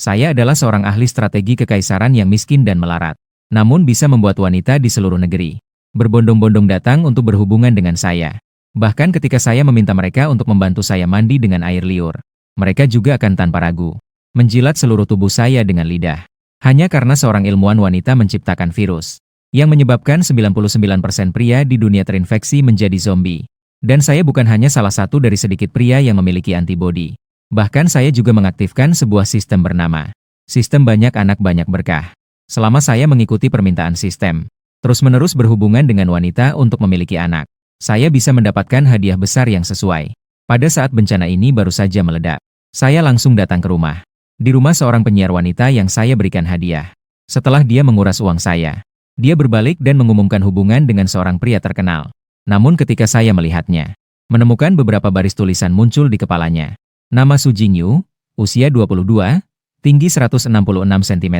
Saya adalah seorang ahli strategi kekaisaran yang miskin dan melarat, namun bisa membuat wanita di seluruh negeri berbondong-bondong datang untuk berhubungan dengan saya. Bahkan ketika saya meminta mereka untuk membantu saya mandi dengan air liur, mereka juga akan tanpa ragu menjilat seluruh tubuh saya dengan lidah. Hanya karena seorang ilmuwan wanita menciptakan virus yang menyebabkan 99% pria di dunia terinfeksi menjadi zombie. Dan saya bukan hanya salah satu dari sedikit pria yang memiliki antibodi. Bahkan saya juga mengaktifkan sebuah sistem bernama Sistem Banyak Anak Banyak Berkah. Selama saya mengikuti permintaan sistem, terus-menerus berhubungan dengan wanita untuk memiliki anak, saya bisa mendapatkan hadiah besar yang sesuai. Pada saat bencana ini baru saja meledak, saya langsung datang ke rumah. Di rumah seorang penyiar wanita yang saya berikan hadiah. Setelah dia menguras uang saya, dia berbalik dan mengumumkan hubungan dengan seorang pria terkenal. Namun ketika saya melihatnya, menemukan beberapa baris tulisan muncul di kepalanya. Nama Su Jingyu, usia 22, tinggi 166 cm.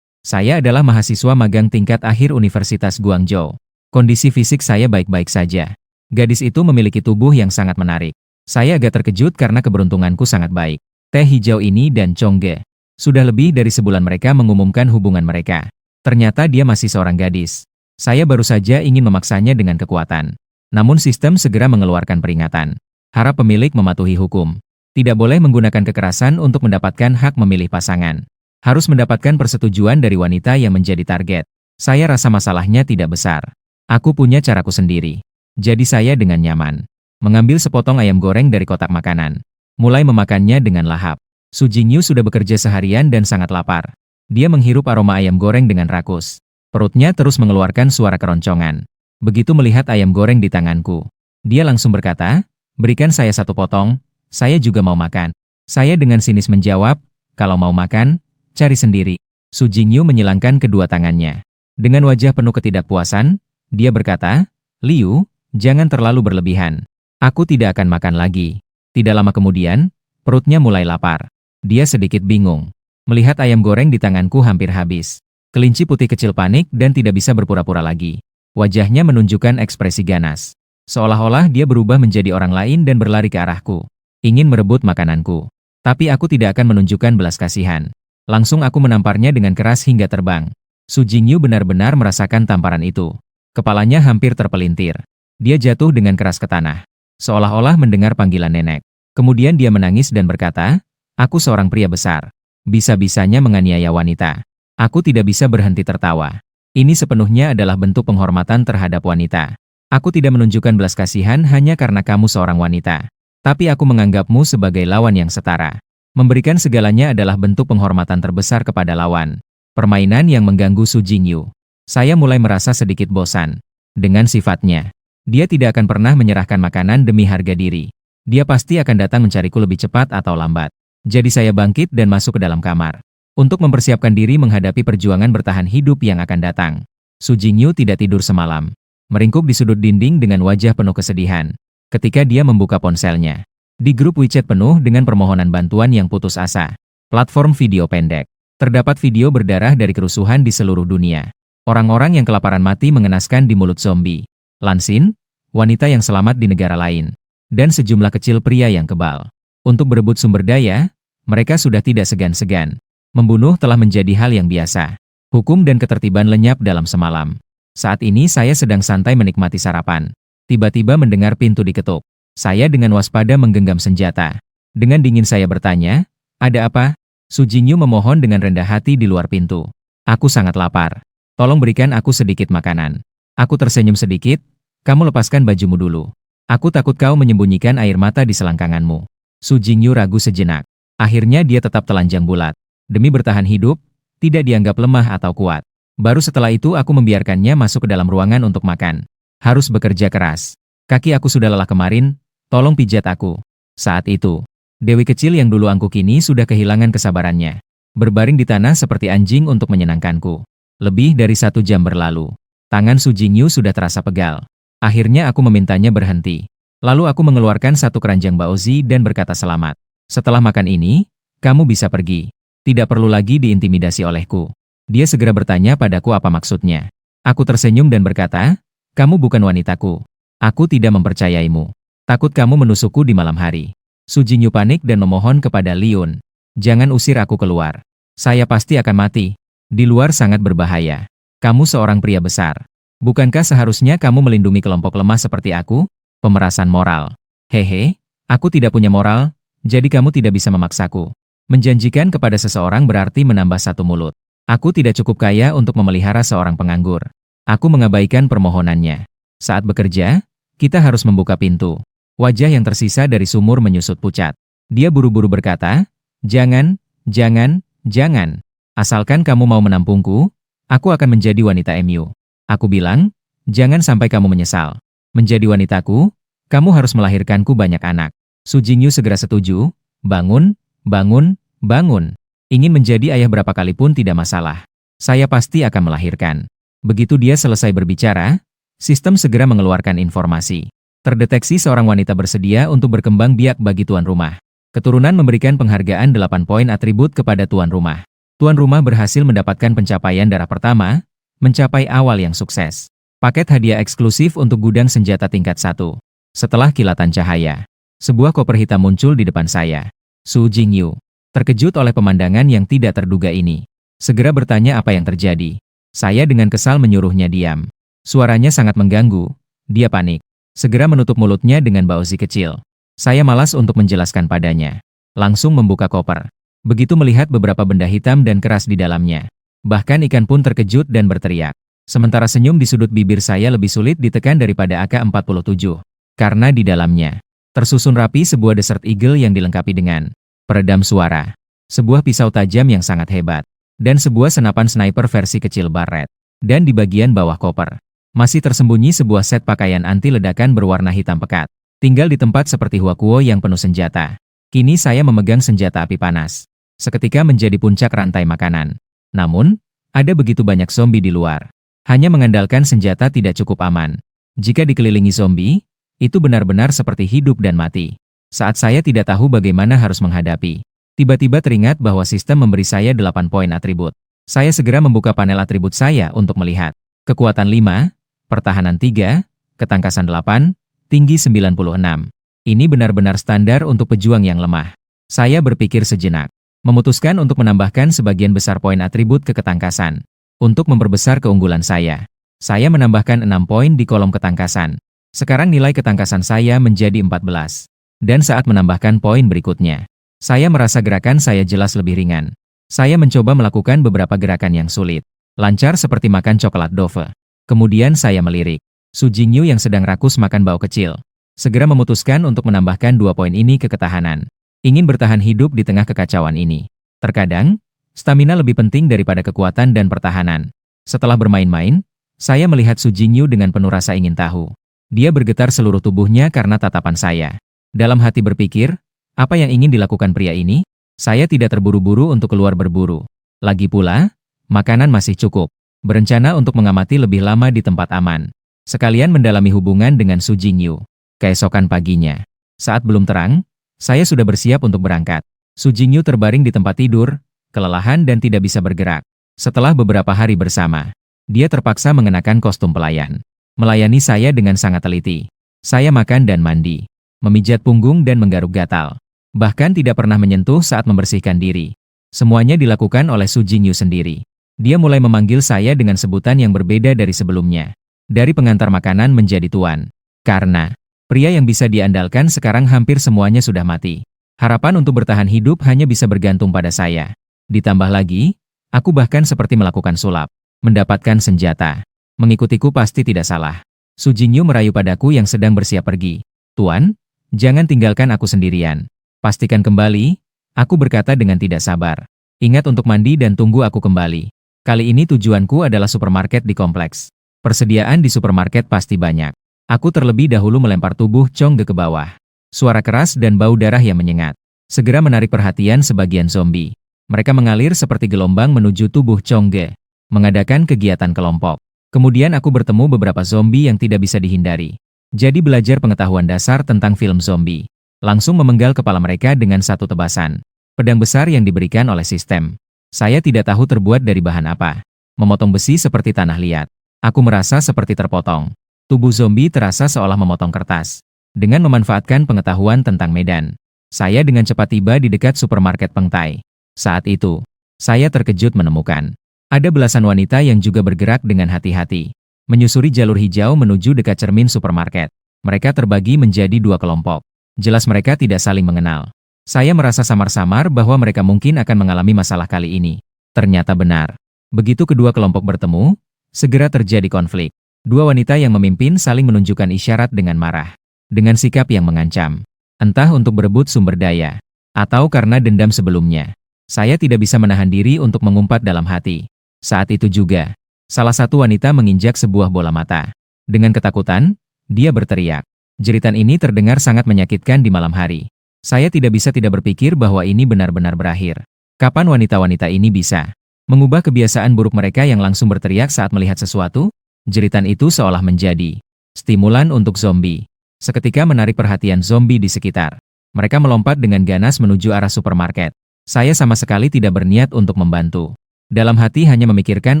Saya adalah mahasiswa magang tingkat akhir Universitas Guangzhou. Kondisi fisik saya baik-baik saja. Gadis itu memiliki tubuh yang sangat menarik. Saya agak terkejut karena keberuntunganku sangat baik. Teh hijau ini dan Chongge. Sudah lebih dari sebulan mereka mengumumkan hubungan mereka. Ternyata dia masih seorang gadis. Saya baru saja ingin memaksanya dengan kekuatan. Namun sistem segera mengeluarkan peringatan. Harap pemilik mematuhi hukum. Tidak boleh menggunakan kekerasan untuk mendapatkan hak memilih pasangan. Harus mendapatkan persetujuan dari wanita yang menjadi target. Saya rasa masalahnya tidak besar. Aku punya caraku sendiri. Jadi saya dengan nyaman mengambil sepotong ayam goreng dari kotak makanan. Mulai memakannya dengan lahap. Su Jingyu sudah bekerja seharian dan sangat lapar. Dia menghirup aroma ayam goreng dengan rakus. Perutnya terus mengeluarkan suara keroncongan. Begitu melihat ayam goreng di tanganku, dia langsung berkata, "Berikan saya satu potong. Saya juga mau makan." Saya dengan sinis menjawab, "Kalau mau makan, cari sendiri." Su Jingyu menyilangkan kedua tangannya. Dengan wajah penuh ketidakpuasan, dia berkata, "Liu, jangan terlalu berlebihan. Aku tidak akan makan lagi." Tidak lama kemudian, perutnya mulai lapar. Dia sedikit bingung. Melihat ayam goreng di tanganku hampir habis. Kelinci putih kecil panik dan tidak bisa berpura-pura lagi. Wajahnya menunjukkan ekspresi ganas. Seolah-olah dia berubah menjadi orang lain dan berlari ke arahku. Ingin merebut makananku. Tapi aku tidak akan menunjukkan belas kasihan. Langsung aku menamparnya dengan keras hingga terbang. Su Jingyu benar-benar merasakan tamparan itu. Kepalanya hampir terpelintir. Dia jatuh dengan keras ke tanah. Seolah-olah mendengar panggilan nenek. Kemudian dia menangis dan berkata, "Aku seorang pria besar. Bisa-bisanya menganiaya wanita. Aku tidak bisa berhenti tertawa. Ini sepenuhnya adalah bentuk penghormatan terhadap wanita. Aku tidak menunjukkan belas kasihan hanya karena kamu seorang wanita. Tapi aku menganggapmu sebagai lawan yang setara. Memberikan segalanya adalah bentuk penghormatan terbesar kepada lawan." Permainan yang mengganggu Su Jingyu. Saya mulai merasa sedikit bosan dengan sifatnya. Dia tidak akan pernah menyerahkan makanan demi harga diri. Dia pasti akan datang mencariku lebih cepat atau lambat. Jadi saya bangkit dan masuk ke dalam kamar. Untuk mempersiapkan diri menghadapi perjuangan bertahan hidup yang akan datang. Su Jingyu tidak tidur semalam. Meringkuk di sudut dinding dengan wajah penuh kesedihan. Ketika dia membuka ponselnya. Di grup WeChat penuh dengan permohonan bantuan yang putus asa. Platform video pendek. Terdapat video berdarah dari kerusuhan di seluruh dunia. Orang-orang yang kelaparan mati mengenaskan di mulut zombie. Lansin, wanita yang selamat di negara lain. Dan sejumlah kecil pria yang kebal. Untuk berebut sumber daya, mereka sudah tidak segan-segan. Membunuh telah menjadi hal yang biasa. Hukum dan ketertiban lenyap dalam semalam. Saat ini saya sedang santai menikmati sarapan. Tiba-tiba mendengar pintu diketuk. Saya dengan waspada menggenggam senjata. Dengan dingin saya bertanya, "Ada apa?" Su Jingyu memohon dengan rendah hati di luar pintu. "Aku sangat lapar. Tolong berikan aku sedikit makanan." Aku tersenyum sedikit. "Kamu lepaskan bajumu dulu. Aku takut kau menyembunyikan air mata di selangkanganmu." Su Jingyu ragu sejenak. Akhirnya dia tetap telanjang bulat. Demi bertahan hidup, tidak dianggap lemah atau kuat. Baru setelah itu aku membiarkannya masuk ke dalam ruangan untuk makan. Harus bekerja keras. Kaki aku sudah lelah kemarin, tolong pijat aku. Saat itu, Dewi kecil yang dulu angkuh kini sudah kehilangan kesabarannya. Berbaring di tanah seperti anjing untuk menyenangkanku. Lebih dari 1 jam berlalu. Tangan Su Jingyu sudah terasa pegal. Akhirnya aku memintanya berhenti. Lalu aku mengeluarkan 1 keranjang baozi dan berkata selamat. "Setelah makan ini, kamu bisa pergi. Tidak perlu lagi diintimidasi olehku." Dia segera bertanya padaku apa maksudnya. Aku tersenyum dan berkata, "Kamu bukan wanitaku. Aku tidak mempercayaimu. Takut kamu menusukku di malam hari." Su Jingyu panik dan memohon kepada Liun. "Jangan usir aku keluar. Saya pasti akan mati. Di luar sangat berbahaya. Kamu seorang pria besar. Bukankah seharusnya kamu melindungi kelompok lemah seperti aku? Pemerasan moral. Hehe, aku tidak punya moral, jadi kamu tidak bisa memaksaku. Menjanjikan kepada seseorang berarti menambah satu mulut. Aku tidak cukup kaya untuk memelihara seorang penganggur. Aku mengabaikan permohonannya. Saat bekerja, kita harus membuka pintu. Wajah yang tersisa dari sumur menyusut pucat. Dia buru-buru berkata, "Jangan, jangan, jangan. Asalkan kamu mau menampungku, aku akan menjadi wanita MU." Aku bilang, "Jangan sampai kamu menyesal. Menjadi wanitaku, kamu harus melahirkanku banyak anak." Su Jingyu segera setuju, "Bangun, bangun, bangun. Ingin menjadi ayah berapa kali pun tidak masalah. Saya pasti akan melahirkan." Begitu dia selesai berbicara, sistem segera mengeluarkan informasi. Terdeteksi seorang wanita bersedia untuk berkembang biak bagi tuan rumah. Keturunan memberikan penghargaan 8 poin atribut kepada tuan rumah. Tuan rumah berhasil mendapatkan pencapaian darah pertama, mencapai awal yang sukses. Paket hadiah eksklusif untuk gudang senjata tingkat 1. Setelah kilatan cahaya, sebuah koper hitam muncul di depan saya. Su Jingyu terkejut oleh pemandangan yang tidak terduga ini. Segera bertanya apa yang terjadi. Saya dengan kesal menyuruhnya diam. Suaranya sangat mengganggu. Dia panik. Segera menutup mulutnya dengan bausi kecil. Saya malas untuk menjelaskan padanya. Langsung membuka koper. Begitu melihat beberapa benda hitam dan keras di dalamnya. Bahkan ikan pun terkejut dan berteriak. Sementara senyum di sudut bibir saya lebih sulit ditekan daripada AK-47. Karena di dalamnya tersusun rapi sebuah Desert Eagle yang dilengkapi dengan peredam suara, sebuah pisau tajam yang sangat hebat, dan sebuah senapan sniper versi kecil baret. Dan di bagian bawah koper, masih tersembunyi sebuah set pakaian anti ledakan berwarna hitam pekat. Tinggal di tempat seperti Huakuo yang penuh senjata. Kini saya memegang senjata api panas. Seketika menjadi puncak rantai makanan. Namun, ada begitu banyak zombie di luar. Hanya mengandalkan senjata tidak cukup aman. Jika dikelilingi zombie, itu benar-benar seperti hidup dan mati. Saat saya tidak tahu bagaimana harus menghadapi, tiba-tiba teringat bahwa sistem memberi saya 8 poin atribut. Saya segera membuka panel atribut saya untuk melihat. Kekuatan 5, pertahanan 3, ketangkasan 8, tinggi 96. Ini benar-benar standar untuk pejuang yang lemah. Saya berpikir sejenak. Memutuskan untuk menambahkan sebagian besar poin atribut ke ketangkasan. Untuk memperbesar keunggulan saya. Saya menambahkan 6 poin di kolom ketangkasan. Sekarang nilai ketangkasan saya menjadi 14. Dan saat menambahkan poin berikutnya, saya merasa gerakan saya jelas lebih ringan. Saya mencoba melakukan beberapa gerakan yang sulit. Lancar seperti makan coklat dove. Kemudian saya melirik. Su Jingyu yang sedang rakus makan bau kecil. Segera memutuskan untuk menambahkan 2 poin ini ke ketahanan. Ingin bertahan hidup di tengah kekacauan ini. Terkadang, stamina lebih penting daripada kekuatan dan pertahanan. Setelah bermain-main, saya melihat Su Jingyu dengan penuh rasa ingin tahu. Dia bergetar seluruh tubuhnya karena tatapan saya. Dalam hati berpikir, apa yang ingin dilakukan pria ini? Saya tidak terburu-buru untuk keluar berburu. Lagi pula, makanan masih cukup. Berencana untuk mengamati lebih lama di tempat aman. Sekalian mendalami hubungan dengan Su Jingyu. Keesokan paginya, saat belum terang, saya sudah bersiap untuk berangkat. Su Jingyu terbaring di tempat tidur, kelelahan dan tidak bisa bergerak. Setelah beberapa hari bersama, dia terpaksa mengenakan kostum pelayan. Melayani saya dengan sangat teliti. Saya makan dan mandi, memijat punggung dan menggaruk gatal. Bahkan tidak pernah menyentuh saat membersihkan diri. Semuanya dilakukan oleh Su Jingyu sendiri. Dia mulai memanggil saya dengan sebutan yang berbeda dari sebelumnya. Dari pengantar makanan menjadi tuan. Karena pria yang bisa diandalkan sekarang hampir semuanya sudah mati. Harapan untuk bertahan hidup hanya bisa bergantung pada saya. Ditambah lagi, aku bahkan seperti melakukan sulap. Mendapatkan senjata. Mengikutiku pasti tidak salah. Su Jingyu merayu padaku yang sedang bersiap pergi. "Tuan, jangan tinggalkan aku sendirian. Pastikan kembali," aku berkata dengan tidak sabar. "Ingat untuk mandi dan tunggu aku kembali. Kali ini tujuanku adalah supermarket di kompleks. Persediaan di supermarket pasti banyak." Aku terlebih dahulu melempar tubuh Chongge ke bawah. Suara keras dan bau darah yang menyengat segera menarik perhatian sebagian zombie. Mereka mengalir seperti gelombang menuju tubuh Chongge, mengadakan kegiatan kelompok. Kemudian aku bertemu beberapa zombie yang tidak bisa dihindari. Jadi belajar pengetahuan dasar tentang film zombie. Langsung memenggal kepala mereka dengan satu tebasan. Pedang besar yang diberikan oleh sistem. Saya tidak tahu terbuat dari bahan apa. Memotong besi seperti tanah liat. Aku merasa seperti terpotong. Tubuh zombie terasa seolah memotong kertas. Dengan memanfaatkan pengetahuan tentang medan, saya dengan cepat tiba di dekat supermarket Pengtai. Saat itu, Saya terkejut menemukan ada belasan wanita yang juga bergerak dengan hati-hati, menyusuri jalur hijau menuju dekat cermin supermarket. Mereka terbagi menjadi dua kelompok. Jelas mereka tidak saling mengenal. Saya merasa samar-samar bahwa mereka mungkin akan mengalami masalah kali ini. Ternyata benar. Begitu kedua kelompok bertemu, segera terjadi konflik. Dua wanita yang memimpin saling menunjukkan isyarat dengan marah, dengan sikap yang mengancam. Entah untuk berebut sumber daya, atau karena dendam sebelumnya. Saya tidak bisa menahan diri untuk mengumpat dalam hati. Saat itu juga, salah satu wanita menginjak sebuah bola mata. Dengan ketakutan, dia berteriak. Jeritan ini terdengar sangat menyakitkan di malam hari. Saya tidak bisa tidak berpikir bahwa ini benar-benar berakhir. Kapan wanita-wanita ini bisa mengubah kebiasaan buruk mereka yang langsung berteriak saat melihat sesuatu? Jeritan itu seolah menjadi stimulan untuk zombie. Seketika menarik perhatian zombie di sekitar. Mereka melompat dengan ganas menuju arah supermarket. Saya sama sekali tidak berniat untuk membantu. Dalam hati hanya memikirkan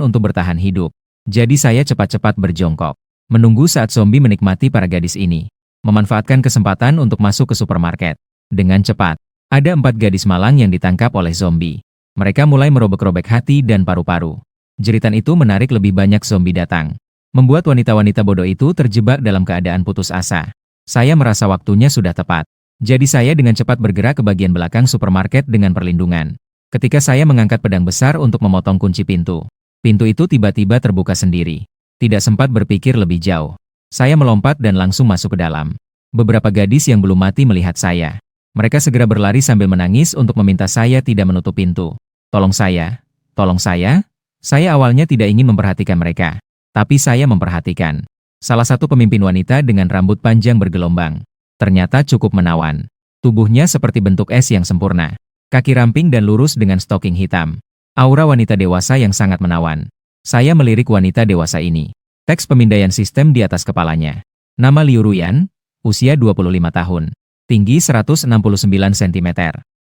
untuk bertahan hidup. Jadi saya cepat-cepat berjongkok, menunggu saat zombie menikmati para gadis ini. Memanfaatkan kesempatan untuk masuk ke supermarket. Dengan cepat, ada 4 gadis malang yang ditangkap oleh zombie. Mereka mulai merobek-robek hati dan paru-paru. Jeritan itu menarik lebih banyak zombie datang, membuat wanita-wanita bodoh itu terjebak dalam keadaan putus asa. Saya merasa waktunya sudah tepat. Jadi saya dengan cepat bergerak ke bagian belakang supermarket dengan perlindungan. Ketika saya mengangkat pedang besar untuk memotong kunci pintu, pintu itu tiba-tiba terbuka sendiri. Tidak sempat berpikir lebih jauh. Saya melompat dan langsung masuk ke dalam. Beberapa gadis yang belum mati melihat saya. Mereka segera berlari sambil menangis untuk meminta saya tidak menutup pintu. Tolong saya, tolong saya. Saya awalnya tidak ingin memperhatikan mereka. Tapi saya memperhatikan. Salah satu pemimpin wanita dengan rambut panjang bergelombang. Ternyata cukup menawan. Tubuhnya seperti bentuk es yang sempurna. Kaki ramping dan lurus dengan stoking hitam. Aura wanita dewasa yang sangat menawan. Saya melirik wanita dewasa ini. Teks pemindaian sistem di atas kepalanya. Nama Liu Ruyan, usia 25 tahun. Tinggi 169 cm.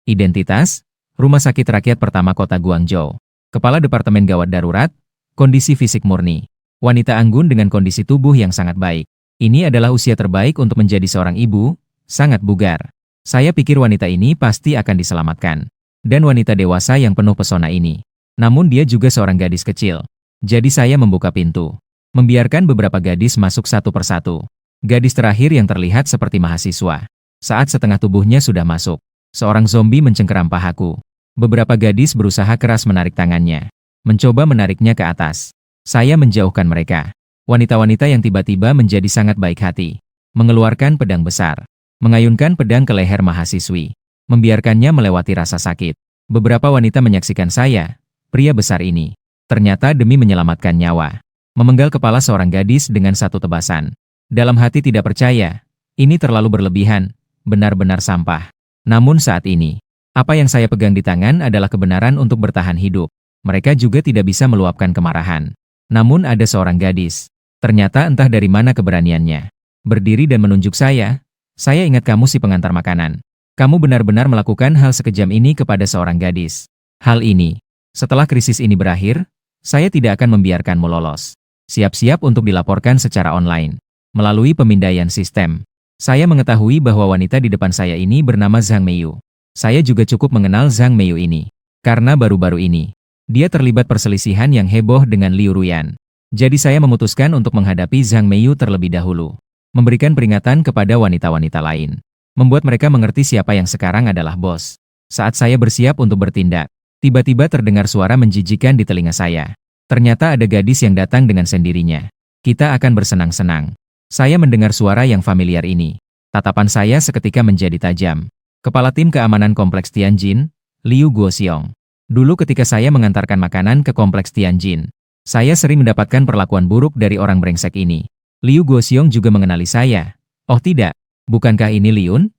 Identitas, Rumah Sakit Rakyat Pertama Kota Guangzhou. Kepala Departemen Gawat Darurat, kondisi fisik murni. Wanita anggun dengan kondisi tubuh yang sangat baik. Ini adalah usia terbaik untuk menjadi seorang ibu, sangat bugar. Saya pikir wanita ini pasti akan diselamatkan. Dan wanita dewasa yang penuh pesona ini. Namun dia juga seorang gadis kecil. Jadi saya membuka pintu. Membiarkan beberapa gadis masuk satu persatu. Gadis terakhir yang terlihat seperti mahasiswa. Saat setengah tubuhnya sudah masuk, seorang zombie mencengkeram pahaku. Beberapa gadis berusaha keras menarik tangannya. Mencoba menariknya ke atas. Saya menjauhkan mereka. Wanita-wanita yang tiba-tiba menjadi sangat baik hati. Mengeluarkan pedang besar. Mengayunkan pedang ke leher mahasiswi. Membiarkannya melewati rasa sakit. Beberapa wanita menyaksikan saya, pria besar ini. Ternyata demi menyelamatkan nyawa. Memenggal kepala seorang gadis dengan satu tebasan. Dalam hati tidak percaya. Ini terlalu berlebihan. Benar-benar sampah. Namun saat ini, apa yang saya pegang di tangan adalah kebenaran untuk bertahan hidup. Mereka juga tidak bisa meluapkan kemarahan. Namun ada seorang gadis. Ternyata entah dari mana keberaniannya. Berdiri dan menunjuk saya. Saya ingat kamu si pengantar makanan. Kamu benar-benar melakukan hal sekejam ini kepada seorang gadis. Hal ini, setelah krisis ini berakhir, saya tidak akan membiarkanmu lolos. Siap-siap untuk dilaporkan secara online. Melalui pemindaian sistem. Saya mengetahui bahwa wanita di depan saya ini bernama Zhang Meiyu. Saya juga cukup mengenal Zhang Meiyu ini. Karena baru-baru ini, dia terlibat perselisihan yang heboh dengan Liu Ruyan. Jadi saya memutuskan untuk menghadapi Zhang Meiyu terlebih dahulu. Memberikan peringatan kepada wanita-wanita lain. Membuat mereka mengerti siapa yang sekarang adalah bos. Saat saya bersiap untuk bertindak, tiba-tiba terdengar suara menjijikan di telinga saya. Ternyata ada gadis yang datang dengan sendirinya. Kita akan bersenang-senang. Saya mendengar suara yang familiar ini. Tatapan saya seketika menjadi tajam. Kepala tim keamanan Kompleks Tianjin, Liu Guoxiong. Dulu ketika saya mengantarkan makanan ke Kompleks Tianjin, saya sering mendapatkan perlakuan buruk dari orang brengsek ini. Liu Guoxiong juga mengenali saya. Oh tidak, bukankah ini Liun?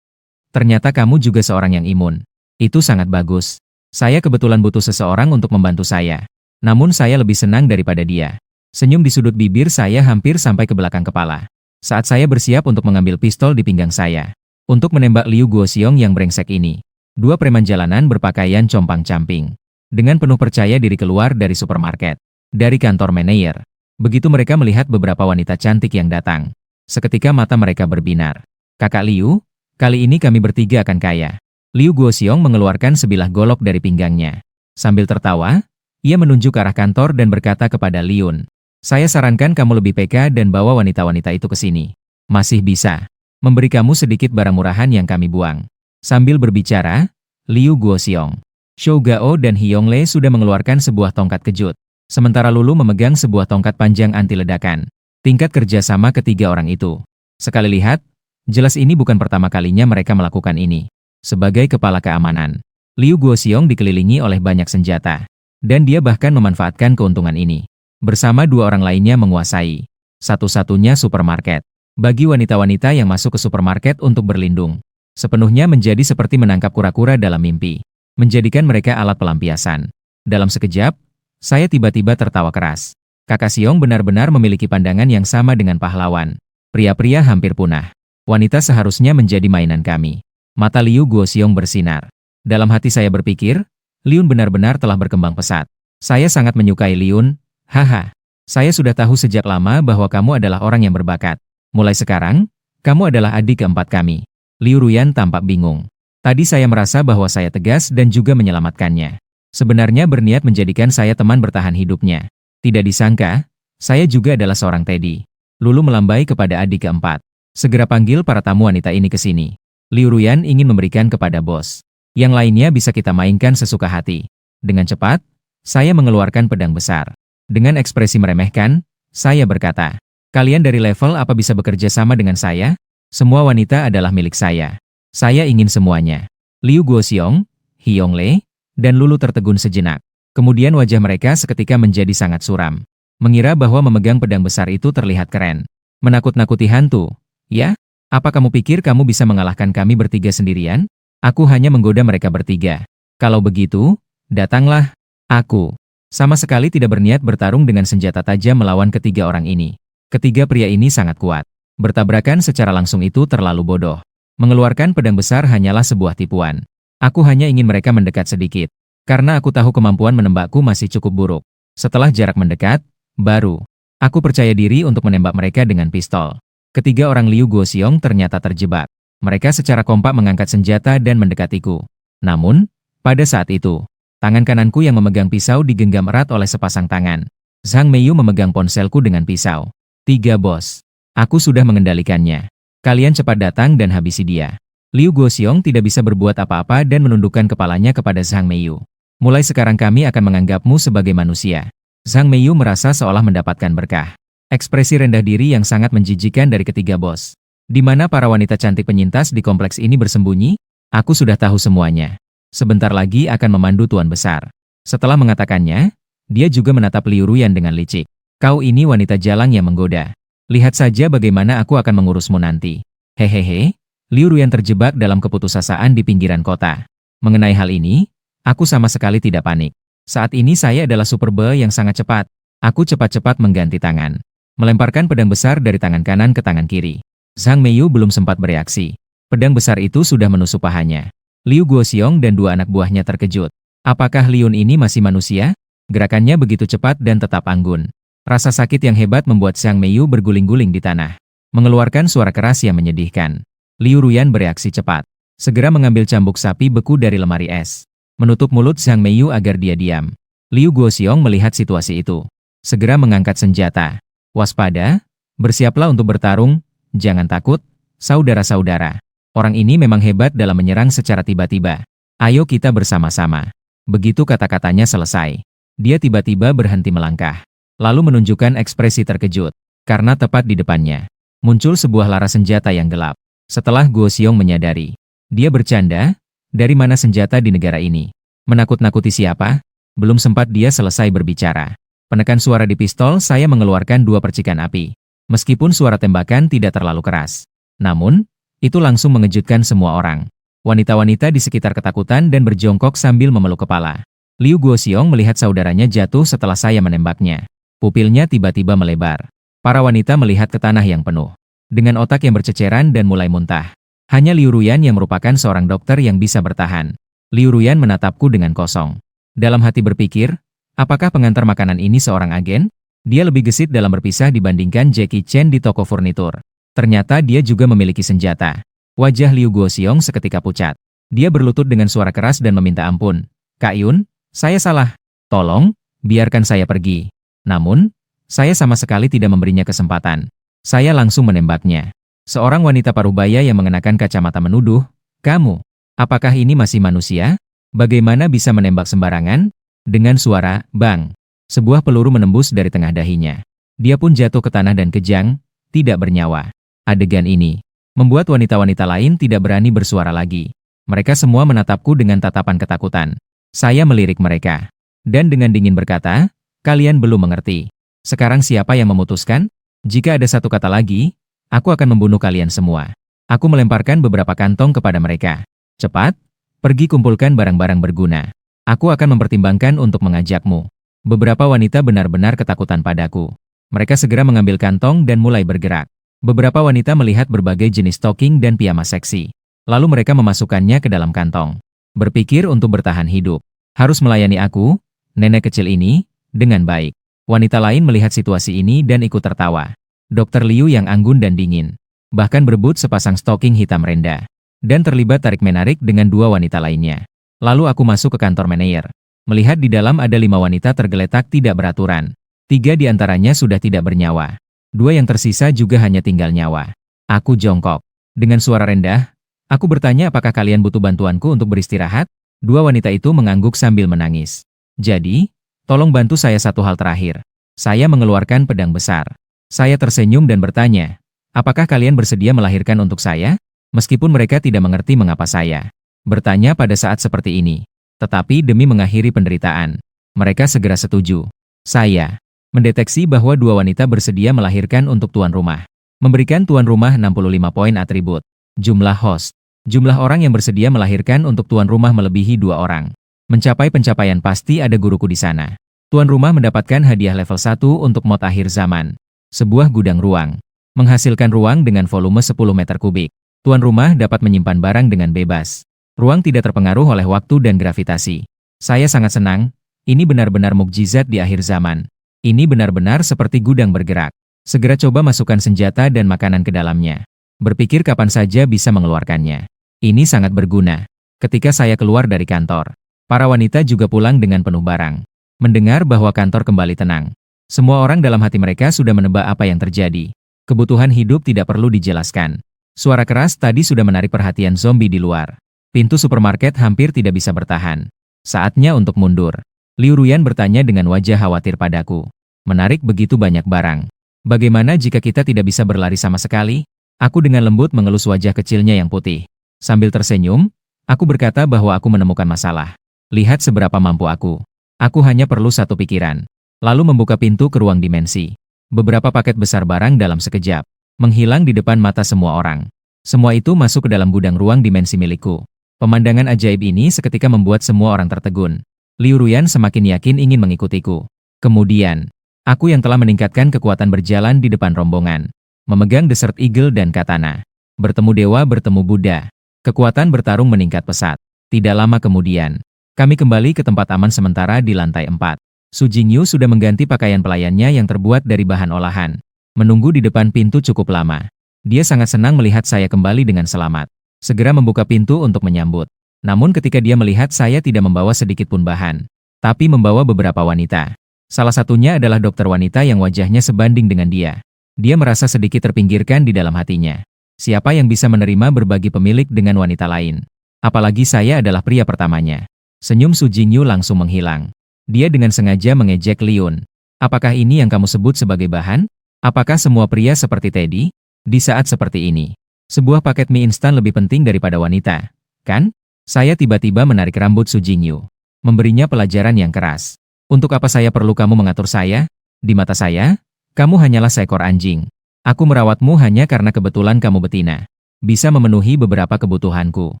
Ternyata kamu juga seorang yang imun. Itu sangat bagus. Saya kebetulan butuh seseorang untuk membantu saya. Namun saya lebih senang daripada dia. Senyum di sudut bibir saya hampir sampai ke belakang kepala. Saat saya bersiap untuk mengambil pistol di pinggang saya. Untuk menembak Liu Guoxiong yang brengsek ini. Dua preman jalanan berpakaian compang-camping. Dengan penuh percaya diri keluar dari supermarket. Dari kantor manajer. Begitu mereka melihat beberapa wanita cantik yang datang. Seketika mata mereka berbinar. Kakak Liu, kali ini kami bertiga akan kaya. Liu Guoxiong mengeluarkan sebilah golok dari pinggangnya. Sambil tertawa, ia menunjuk ke arah kantor dan berkata kepada Liun. Saya sarankan kamu lebih peka dan bawa wanita-wanita itu ke sini. Masih bisa memberi kamu sedikit barang murahan yang kami buang. Sambil berbicara, Liu Guoxiong, Shou Gao dan Hiyongle sudah mengeluarkan sebuah tongkat kejut. Sementara Lulu memegang sebuah tongkat panjang anti ledakan. Tingkat kerjasama ketiga orang itu. Sekali lihat, jelas ini bukan pertama kalinya mereka melakukan ini. Sebagai kepala keamanan, Liu Guoxiong dikelilingi oleh banyak senjata. Dan dia bahkan memanfaatkan keuntungan ini. Bersama dua orang lainnya menguasai satu-satunya supermarket. Bagi wanita-wanita yang masuk ke supermarket untuk berlindung, sepenuhnya menjadi seperti menangkap kura-kura dalam mimpi. Menjadikan mereka alat pelampiasan. Dalam sekejap, saya tiba-tiba tertawa keras. Kakak Siong benar-benar memiliki pandangan yang sama dengan pahlawan. Pria-pria hampir punah. Wanita seharusnya menjadi mainan kami. Mata Liu Guoxiong bersinar. Dalam hati saya berpikir, Liun benar-benar telah berkembang pesat. Saya sangat menyukai Liun. Haha. Saya sudah tahu sejak lama bahwa kamu adalah orang yang berbakat. Mulai sekarang, kamu adalah adik keempat kami. Liu Ruyan tampak bingung. Tadi saya merasa bahwa saya tegas dan juga menyelamatkannya. Sebenarnya berniat menjadikan saya teman bertahan hidupnya. Tidak disangka, saya juga adalah seorang Teddy. Lulu melambai kepada adik keempat. Segera panggil para tamu wanita ini ke sini. Liu Ruyan ingin memberikan kepada bos. Yang lainnya bisa kita mainkan sesuka hati. Dengan cepat, saya mengeluarkan pedang besar. Dengan ekspresi meremehkan, saya berkata, kalian dari level apa bisa bekerja sama dengan saya? Semua wanita adalah milik saya. Saya ingin semuanya. Liu Guoxiong, Hiyongle, dan Lulu tertegun sejenak. Kemudian wajah mereka seketika menjadi sangat suram. Mengira bahwa memegang pedang besar itu terlihat keren. Menakut-nakuti hantu. Ya? Apa kamu pikir kamu bisa mengalahkan kami bertiga sendirian? Aku hanya menggoda mereka bertiga. Kalau begitu, datanglah. Aku sama sekali tidak berniat bertarung dengan senjata tajam melawan ketiga orang ini. Ketiga pria ini sangat kuat. Bertabrakan secara langsung itu terlalu bodoh. Mengeluarkan pedang besar hanyalah sebuah tipuan. Aku hanya ingin mereka mendekat sedikit. Karena aku tahu kemampuan menembakku masih cukup buruk. Setelah jarak mendekat, baru aku percaya diri untuk menembak mereka dengan pistol. Ketiga orang Liu Guoxiong ternyata terjebak. Mereka secara kompak mengangkat senjata dan mendekatiku. Namun, pada saat itu, tangan kananku yang memegang pisau digenggam erat oleh sepasang tangan. Zhang Meiyu memegang ponselku dengan pisau. 3 bos. Aku sudah mengendalikannya. Kalian cepat datang dan habisi dia. Liu Guoxiong tidak bisa berbuat apa-apa dan menundukkan kepalanya kepada Zhang Meiyu. Mulai sekarang kami akan menganggapmu sebagai manusia. Zhang Meiyu merasa seolah mendapatkan berkah. Ekspresi rendah diri yang sangat menjijikan dari ketiga bos. Di mana para wanita cantik penyintas di kompleks ini bersembunyi? Aku sudah tahu semuanya. Sebentar lagi akan memandu Tuan Besar. Setelah mengatakannya, dia juga menatap Liu Ruyan dengan licik. Kau ini wanita jalang yang menggoda. Lihat saja bagaimana aku akan mengurusmu nanti. Hehehe, Liu Ruyan terjebak dalam keputusasaan di pinggiran kota. Mengenai hal ini, aku sama sekali tidak panik. Saat ini saya adalah Superbe yang sangat cepat. Aku cepat-cepat mengganti tangan. Melemparkan pedang besar dari tangan kanan ke tangan kiri. Zhang Meiyu belum sempat bereaksi. Pedang besar itu sudah menusuk pahanya. Liu Guoxiong dan dua anak buahnya terkejut. Apakah Liun ini masih manusia? Gerakannya begitu cepat dan tetap anggun. Rasa sakit yang hebat membuat Zhang Meiyu berguling-guling di tanah. Mengeluarkan suara keras yang menyedihkan. Liu Ruyan bereaksi cepat. Segera mengambil cambuk sapi beku dari lemari es. Menutup mulut Zhang Meiyu agar dia diam. Liu Guoxiong melihat situasi itu. Segera mengangkat senjata. Waspada, bersiaplah untuk bertarung, jangan takut, saudara-saudara. Orang ini memang hebat dalam menyerang secara tiba-tiba. Ayo kita bersama-sama. Begitu kata-katanya selesai, dia tiba-tiba berhenti melangkah. Lalu menunjukkan ekspresi terkejut. Karena tepat di depannya, muncul sebuah laras senjata yang gelap. Setelah Guoxiong menyadari, dia bercanda, dari mana senjata di negara ini? Menakut-nakuti siapa? Belum sempat dia selesai berbicara. Penekan suara di pistol saya mengeluarkan 2 percikan api. Meskipun suara tembakan tidak terlalu keras. Namun, itu langsung mengejutkan semua orang. Wanita-wanita di sekitar ketakutan dan berjongkok sambil memeluk kepala. Liu Guoxiong melihat saudaranya jatuh setelah saya menembaknya. Pupilnya tiba-tiba melebar. Para wanita melihat ke tanah yang penuh. Dengan otak yang berceceran dan mulai muntah. Hanya Liu Ruyan yang merupakan seorang dokter yang bisa bertahan. Liu Ruyan menatapku dengan kosong. Dalam hati berpikir, apakah pengantar makanan ini seorang agen? Dia lebih gesit dalam berpisah dibandingkan Jackie Chan di toko furnitur. Ternyata dia juga memiliki senjata. Wajah Liu Guoxiong seketika pucat. Dia berlutut dengan suara keras dan meminta ampun. Kak Yun, Saya salah. Tolong, biarkan saya pergi. Namun, saya sama sekali tidak memberinya kesempatan. Saya langsung menembaknya. Seorang wanita parubaya yang mengenakan kacamata menuduh, "Kamu, apakah ini masih manusia? Bagaimana bisa menembak sembarangan?" Dengan suara, bang, sebuah peluru menembus dari tengah dahinya. Dia pun jatuh ke tanah dan kejang, tidak bernyawa. Adegan ini membuat wanita-wanita lain tidak berani bersuara lagi. Mereka semua menatapku dengan tatapan ketakutan. Saya melirik mereka. Dan dengan dingin berkata, "Kalian belum mengerti. Sekarang siapa yang memutuskan? Jika ada satu kata lagi, aku akan membunuh kalian semua." Aku melemparkan beberapa kantong kepada mereka. "Cepat, pergi kumpulkan barang-barang berguna. Aku akan mempertimbangkan untuk mengajakmu." Beberapa wanita benar-benar ketakutan padaku. Mereka segera mengambil kantong dan mulai bergerak. Beberapa wanita melihat berbagai jenis stocking dan piyama seksi. Lalu mereka memasukkannya ke dalam kantong. Berpikir untuk bertahan hidup. Harus melayani aku, nenek kecil ini, dengan baik. Wanita lain melihat situasi ini dan ikut tertawa. Dokter Liu yang anggun dan dingin. Bahkan berebut sepasang stocking hitam rendah. Dan terlibat tarik-menarik dengan dua wanita lainnya. Lalu aku masuk ke kantor manajer. Melihat di dalam ada 5 wanita tergeletak tidak beraturan. 3 di antaranya sudah tidak bernyawa. 2 yang tersisa juga hanya tinggal nyawa. Aku jongkok. Dengan suara rendah, aku bertanya apakah kalian butuh bantuanku untuk beristirahat? 2 wanita itu mengangguk sambil menangis. "Jadi, tolong bantu saya satu hal terakhir." Saya mengeluarkan pedang besar. Saya tersenyum dan bertanya, "Apakah kalian bersedia melahirkan untuk saya?" Meskipun mereka tidak mengerti mengapa saya bertanya pada saat seperti ini. Tetapi demi mengakhiri penderitaan, mereka segera setuju. Saya mendeteksi bahwa 2 wanita bersedia melahirkan untuk tuan rumah. Memberikan tuan rumah 65 poin atribut. Jumlah host. Jumlah orang yang bersedia melahirkan untuk tuan rumah melebihi 2 orang. Mencapai pencapaian pasti ada guruku di sana. Tuan rumah mendapatkan hadiah level 1 untuk mod akhir zaman. Sebuah gudang ruang. Menghasilkan ruang dengan volume 10 meter kubik. Tuan rumah dapat menyimpan barang dengan bebas. Ruang tidak terpengaruh oleh waktu dan gravitasi. Saya sangat senang, ini benar-benar mukjizat di akhir zaman. Ini benar-benar seperti gudang bergerak. Segera coba masukkan senjata dan makanan ke dalamnya. Berpikir kapan saja bisa mengeluarkannya. Ini sangat berguna. Ketika saya keluar dari kantor, para wanita juga pulang dengan penuh barang. Mendengar bahwa kantor kembali tenang. Semua orang dalam hati mereka sudah menebak apa yang terjadi. Kebutuhan hidup tidak perlu dijelaskan. Suara keras tadi sudah menarik perhatian zombie di luar. Pintu supermarket hampir tidak bisa bertahan. Saatnya untuk mundur. Liu Ruyan bertanya dengan wajah khawatir padaku. "Menarik begitu banyak barang. Bagaimana jika kita tidak bisa berlari sama sekali?" Aku dengan lembut mengelus wajah kecilnya yang putih. Sambil tersenyum, aku berkata bahwa aku menemukan masalah. Lihat seberapa mampu aku. Aku hanya perlu satu pikiran. Lalu membuka pintu ke ruang dimensi. Beberapa paket besar barang dalam sekejap. Menghilang di depan mata semua orang. Semua itu masuk ke dalam gudang ruang dimensi milikku. Pemandangan ajaib ini seketika membuat semua orang tertegun. Liu Ruyan semakin yakin ingin mengikutiku. Kemudian, aku yang telah meningkatkan kekuatan berjalan di depan rombongan. Memegang Desert Eagle dan katana. Bertemu dewa bertemu Buddha. Kekuatan bertarung meningkat pesat. Tidak lama kemudian, kami kembali ke tempat aman sementara di lantai 4. Su Jingyu sudah mengganti pakaian pelayannya yang terbuat dari bahan olahan. Menunggu di depan pintu cukup lama. Dia sangat senang melihat saya kembali dengan selamat. Segera membuka pintu untuk menyambut. Namun ketika dia melihat saya tidak membawa sedikit pun bahan, tapi membawa beberapa wanita. Salah satunya adalah dokter wanita yang wajahnya sebanding dengan dia. Dia merasa sedikit terpinggirkan di dalam hatinya. Siapa yang bisa menerima berbagi pemilik dengan wanita lain? Apalagi saya adalah pria pertamanya. Senyum Su Jingyu langsung menghilang. Dia dengan sengaja mengejek Liun. "Apakah ini yang kamu sebut sebagai bahan? Apakah semua pria seperti Teddy? Di saat seperti ini, sebuah paket mie instan lebih penting daripada wanita, kan?" Saya tiba-tiba menarik rambut Su Jingyu. Memberinya pelajaran yang keras. "Untuk apa saya perlu kamu mengatur saya? Di mata saya, kamu hanyalah seekor anjing. Aku merawatmu hanya karena kebetulan kamu betina. Bisa memenuhi beberapa kebutuhanku.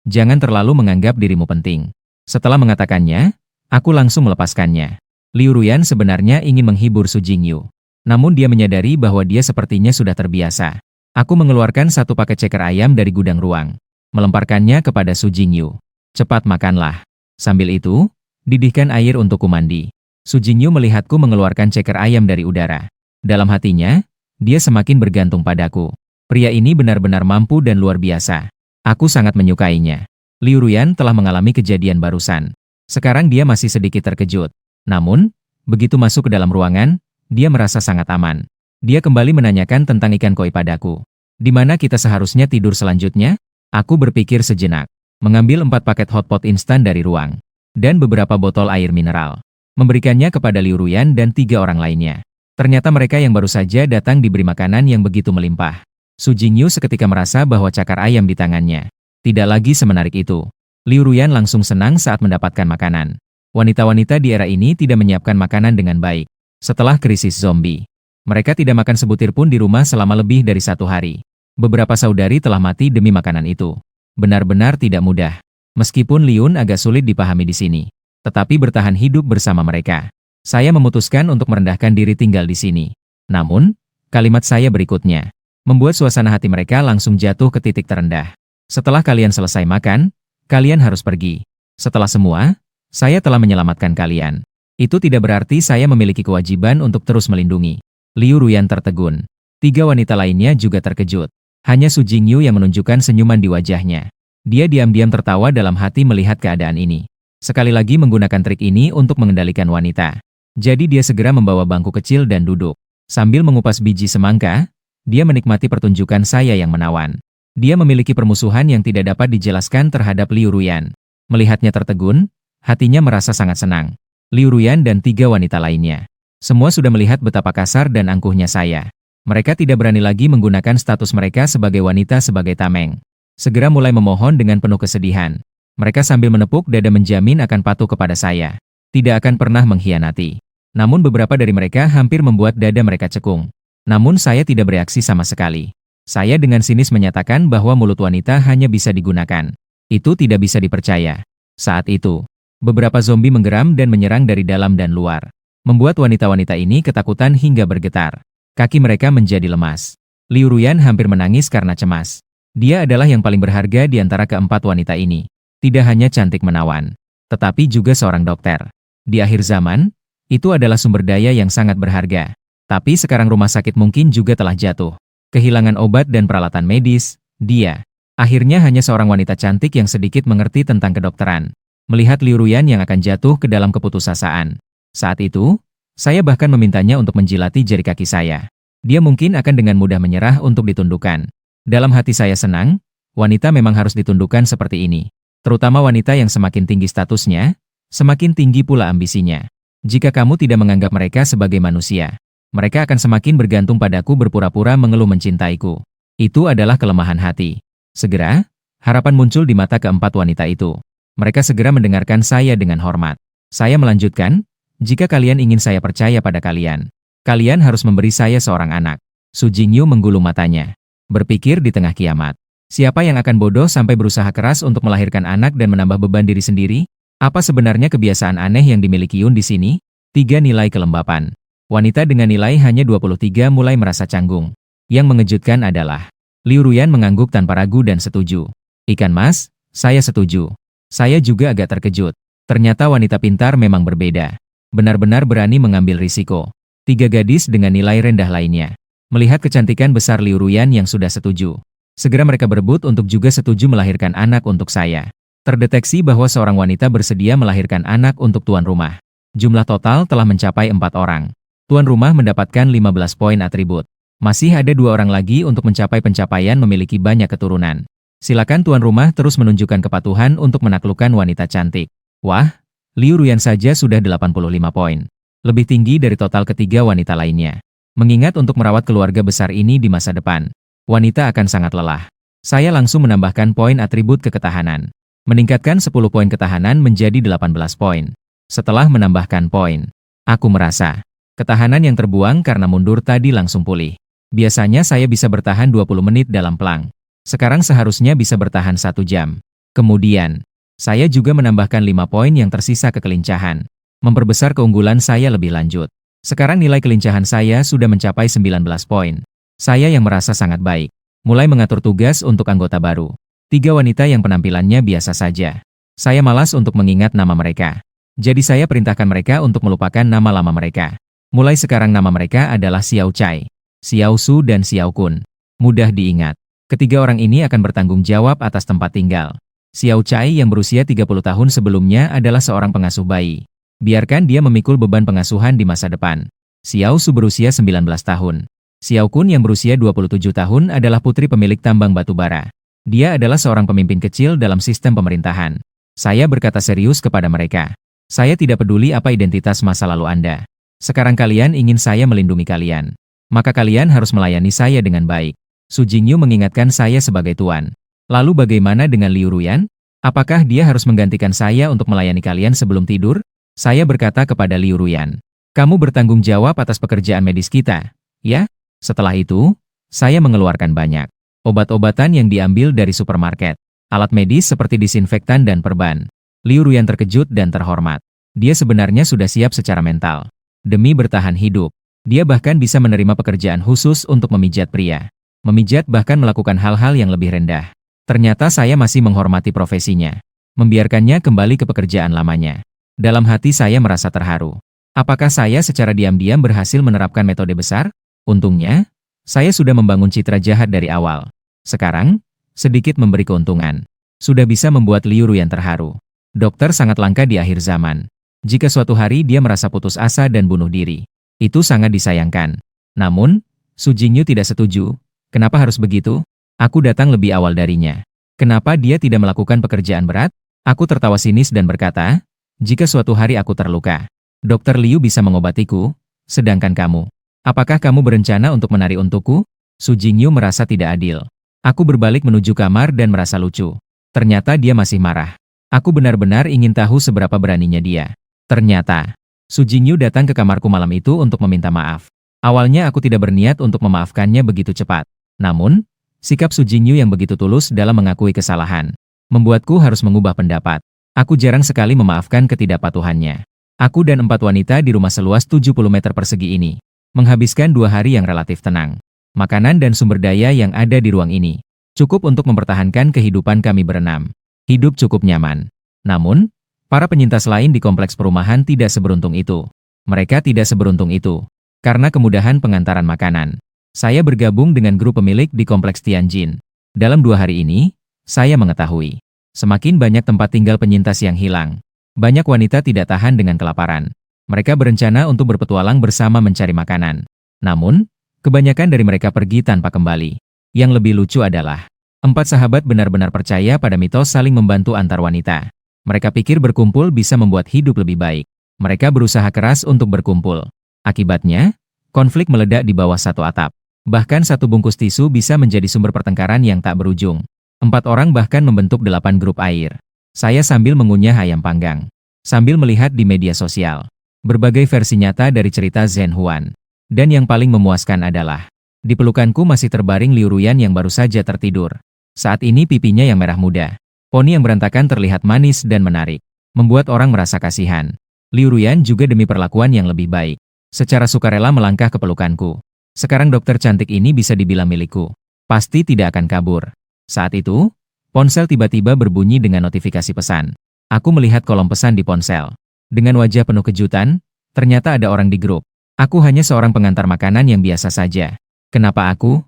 Jangan terlalu menganggap dirimu penting." Setelah mengatakannya, aku langsung melepaskannya. Liu Ruyan sebenarnya ingin menghibur Su Jingyu. Namun dia menyadari bahwa dia sepertinya sudah terbiasa. Aku mengeluarkan satu paket ceker ayam dari gudang ruang. Melemparkannya kepada Su Jingyu. "Cepat makanlah. Sambil itu, didihkan air untukku mandi." Su Jingyu melihatku mengeluarkan ceker ayam dari udara. Dalam hatinya, dia semakin bergantung padaku. Pria ini benar-benar mampu dan luar biasa. Aku sangat menyukainya. Liu Ruyan telah mengalami kejadian barusan. Sekarang dia masih sedikit terkejut. Namun, begitu masuk ke dalam ruangan, dia merasa sangat aman. Dia kembali menanyakan tentang ikan koi padaku. Di mana kita seharusnya tidur selanjutnya? Aku berpikir sejenak. Mengambil 4 paket hotpot instan dari ruang. Dan beberapa botol air mineral. Memberikannya kepada Liu Ruyan dan 3 orang lainnya. Ternyata mereka yang baru saja datang diberi makanan yang begitu melimpah. Su Jingyu seketika merasa bahwa cakar ayam di tangannya tidak lagi semenarik itu. Liu Ruyan langsung senang saat mendapatkan makanan. Wanita-wanita di era ini tidak menyiapkan makanan dengan baik. Setelah krisis zombie, mereka tidak makan sebutir pun di rumah selama lebih dari 1 hari. Beberapa saudari telah mati demi makanan itu. Benar-benar tidak mudah. Meskipun Liun agak sulit dipahami di sini, tetapi bertahan hidup bersama mereka. Saya memutuskan untuk merendahkan diri tinggal di sini. Namun, kalimat saya berikutnya membuat suasana hati mereka langsung jatuh ke titik terendah. Setelah kalian selesai makan, kalian harus pergi. Setelah semua, saya telah menyelamatkan kalian. Itu tidak berarti saya memiliki kewajiban untuk terus melindungi. Liu Ruyan tertegun. 3 wanita lainnya juga terkejut. Hanya Su Jingyu yang menunjukkan senyuman di wajahnya. Dia diam-diam tertawa dalam hati melihat keadaan ini. Sekali lagi menggunakan trik ini untuk mengendalikan wanita. Jadi dia segera membawa bangku kecil dan duduk. Sambil mengupas biji semangka, dia menikmati pertunjukan saya yang menawan. Dia memiliki permusuhan yang tidak dapat dijelaskan terhadap Liu Ruyan. Melihatnya tertegun, hatinya merasa sangat senang. Liu Ruyan dan 3 wanita lainnya. Semua sudah melihat betapa kasar dan angkuhnya saya. Mereka tidak berani lagi menggunakan status mereka sebagai wanita sebagai tameng. Segera mulai memohon dengan penuh kesedihan. Mereka sambil menepuk dada menjamin akan patuh kepada saya. Tidak akan pernah mengkhianati. Namun beberapa dari mereka hampir membuat dada mereka cekung. Namun saya tidak bereaksi sama sekali. Saya dengan sinis menyatakan bahwa mulut wanita hanya bisa digunakan. Itu tidak bisa dipercaya. Saat itu, beberapa zombie menggeram dan menyerang dari dalam dan luar. Membuat wanita-wanita ini ketakutan hingga bergetar. Kaki mereka menjadi lemas. Liu Ruyan hampir menangis karena cemas. Dia adalah yang paling berharga di antara keempat wanita ini. Tidak hanya cantik menawan, tetapi juga seorang dokter. Di akhir zaman, itu adalah sumber daya yang sangat berharga. Tapi sekarang rumah sakit mungkin juga telah jatuh. Kehilangan obat dan peralatan medis, dia akhirnya hanya seorang wanita cantik yang sedikit mengerti tentang kedokteran. Melihat Liu Ruyan yang akan jatuh ke dalam keputusasaan. Saat itu, saya bahkan memintanya untuk menjilati jari kaki saya. Dia mungkin akan dengan mudah menyerah untuk ditundukkan. Dalam hati saya senang, wanita memang harus ditundukkan seperti ini. Terutama wanita yang semakin tinggi statusnya, semakin tinggi pula ambisinya. Jika kamu tidak menganggap mereka sebagai manusia, mereka akan semakin bergantung padaku berpura-pura mengeluh mencintaiku. Itu adalah kelemahan hati. Segera, harapan muncul di mata keempat wanita itu. Mereka segera mendengarkan saya dengan hormat. Saya melanjutkan, jika kalian ingin saya percaya pada kalian, kalian harus memberi saya seorang anak. Su Jingyu menggulung matanya. Berpikir di tengah kiamat. Siapa yang akan bodoh sampai berusaha keras untuk melahirkan anak dan menambah beban diri sendiri? Apa sebenarnya kebiasaan aneh yang dimiliki Yun di sini? 3 nilai kelembapan. Wanita dengan nilai hanya 23 mulai merasa canggung. Yang mengejutkan adalah, Liu Ruyan mengangguk tanpa ragu dan setuju. Ikan mas, saya setuju. Saya juga agak terkejut. Ternyata wanita pintar memang berbeda. Benar-benar berani mengambil risiko. 3 gadis dengan nilai rendah lainnya. Melihat kecantikan besar Liu Ruyan yang sudah setuju. Segera mereka berebut untuk juga setuju melahirkan anak untuk saya. Terdeteksi bahwa seorang wanita bersedia melahirkan anak untuk tuan rumah. Jumlah total telah mencapai 4 orang. Tuan rumah mendapatkan 15 poin atribut. Masih ada 2 orang lagi untuk mencapai pencapaian memiliki banyak keturunan. Silakan tuan rumah terus menunjukkan kepatuhan untuk menaklukkan wanita cantik. Wah, Liu Ruyan saja sudah 85 poin. Lebih tinggi dari total ketiga wanita lainnya. Mengingat untuk merawat keluarga besar ini di masa depan, wanita akan sangat lelah. Saya langsung menambahkan poin atribut keketahanan. Meningkatkan 10 poin ketahanan menjadi 18 poin. Setelah menambahkan poin, aku merasa ketahanan yang terbuang karena mundur tadi langsung pulih. Biasanya saya bisa bertahan 20 menit dalam pelang. Sekarang seharusnya bisa bertahan 1 jam. Kemudian, saya juga menambahkan 5 poin yang tersisa ke kelincahan. Memperbesar keunggulan saya lebih lanjut. Sekarang nilai kelincahan saya sudah mencapai 19 poin. Saya yang merasa sangat baik. Mulai mengatur tugas untuk anggota baru. 3 wanita yang penampilannya biasa saja. Saya malas untuk mengingat nama mereka. Jadi saya perintahkan mereka untuk melupakan nama lama mereka. Mulai sekarang nama mereka adalah Xiao Chai, Xiao Su dan Xiao Kun. Mudah diingat. Ketiga orang ini akan bertanggung jawab atas tempat tinggal. Xiao Chai yang berusia 30 tahun sebelumnya adalah seorang pengasuh bayi. Biarkan dia memikul beban pengasuhan di masa depan. Xiao Su berusia 19 tahun. Xiao Kun yang berusia 27 tahun adalah putri pemilik tambang batu bara. Dia adalah seorang pemimpin kecil dalam sistem pemerintahan. Saya berkata serius kepada mereka. Saya tidak peduli apa identitas masa lalu Anda. Sekarang kalian ingin saya melindungi kalian. Maka kalian harus melayani saya dengan baik. Su Jingyu mengingatkan saya sebagai tuan. Lalu bagaimana dengan Liu Ruyan? Apakah dia harus menggantikan saya untuk melayani kalian sebelum tidur? Saya berkata kepada Liu Ruyan. Kamu bertanggung jawab atas pekerjaan medis kita, ya? Setelah itu, saya mengeluarkan banyak obat-obatan yang diambil dari supermarket, alat medis seperti disinfektan dan perban. Liu Ruyan terkejut dan terhormat. Dia sebenarnya sudah siap secara mental. Demi bertahan hidup, dia bahkan bisa menerima pekerjaan khusus untuk memijat pria. Memijat bahkan melakukan hal-hal yang lebih rendah. Ternyata saya masih menghormati profesinya. Membiarkannya kembali ke pekerjaan lamanya. Dalam hati saya merasa terharu. Apakah saya secara diam-diam berhasil menerapkan metode besar? Untungnya, saya sudah membangun citra jahat dari awal. Sekarang, sedikit memberi keuntungan. Sudah bisa membuat Liu Ruyan terharu. Dokter sangat langka di akhir zaman. Jika suatu hari dia merasa putus asa dan bunuh diri, itu sangat disayangkan. Namun, Su Jingyu tidak setuju. Kenapa harus begitu? Aku datang lebih awal darinya. Kenapa dia tidak melakukan pekerjaan berat? Aku tertawa sinis dan berkata, jika suatu hari aku terluka, Dokter Liu bisa mengobatiku, sedangkan kamu. Apakah kamu berencana untuk menari untukku? Su Jingyu merasa tidak adil. Aku berbalik menuju kamar dan merasa lucu. Ternyata dia masih marah. Aku benar-benar ingin tahu seberapa beraninya dia. Ternyata, Su Jingyu datang ke kamarku malam itu untuk meminta maaf. Awalnya aku tidak berniat untuk memaafkannya begitu cepat. Namun, sikap Su Jingyu yang begitu tulus dalam mengakui kesalahan membuatku harus mengubah pendapat. Aku jarang sekali memaafkan ketidakpatuhannya. Aku dan 4 wanita di rumah seluas 70 meter persegi ini menghabiskan 2 hari yang relatif tenang. Makanan dan sumber daya yang ada di ruang ini cukup untuk mempertahankan kehidupan kami berenam. Hidup cukup nyaman. Namun, para penyintas lain di kompleks perumahan tidak seberuntung itu. Mereka tidak seberuntung itu karena kemudahan pengantaran makanan. Saya bergabung dengan grup pemilik di kompleks Tianjin. Dalam 2 hari ini, saya mengetahui semakin banyak tempat tinggal penyintas yang hilang. Banyak wanita tidak tahan dengan kelaparan. Mereka berencana untuk berpetualang bersama mencari makanan. Namun, kebanyakan dari mereka pergi tanpa kembali. Yang lebih lucu adalah, 4 sahabat benar-benar percaya pada mitos saling membantu antar wanita. Mereka pikir berkumpul bisa membuat hidup lebih baik. Mereka berusaha keras untuk berkumpul. Akibatnya, konflik meledak di bawah satu atap. Bahkan 1 bungkus tisu bisa menjadi sumber pertengkaran yang tak berujung. 4 orang bahkan membentuk 8 grup air. Saya sambil mengunyah ayam panggang. Sambil melihat di media sosial berbagai versi nyata dari cerita Zhen Huan. Dan yang paling memuaskan adalah, di pelukanku masih terbaring Liu Ruyan yang baru saja tertidur. Saat ini pipinya yang merah muda. Poni yang berantakan terlihat manis dan menarik. Membuat orang merasa kasihan. Liu Ruyan juga demi perlakuan yang lebih baik. Secara sukarela melangkah ke pelukanku. Sekarang dokter cantik ini bisa dibilang milikku. Pasti tidak akan kabur. Saat itu, ponsel tiba-tiba berbunyi dengan notifikasi pesan. Aku melihat kolom pesan di ponsel. Dengan wajah penuh kejutan, ternyata ada orang di grup. Aku hanya seorang pengantar makanan yang biasa saja. Kenapa aku?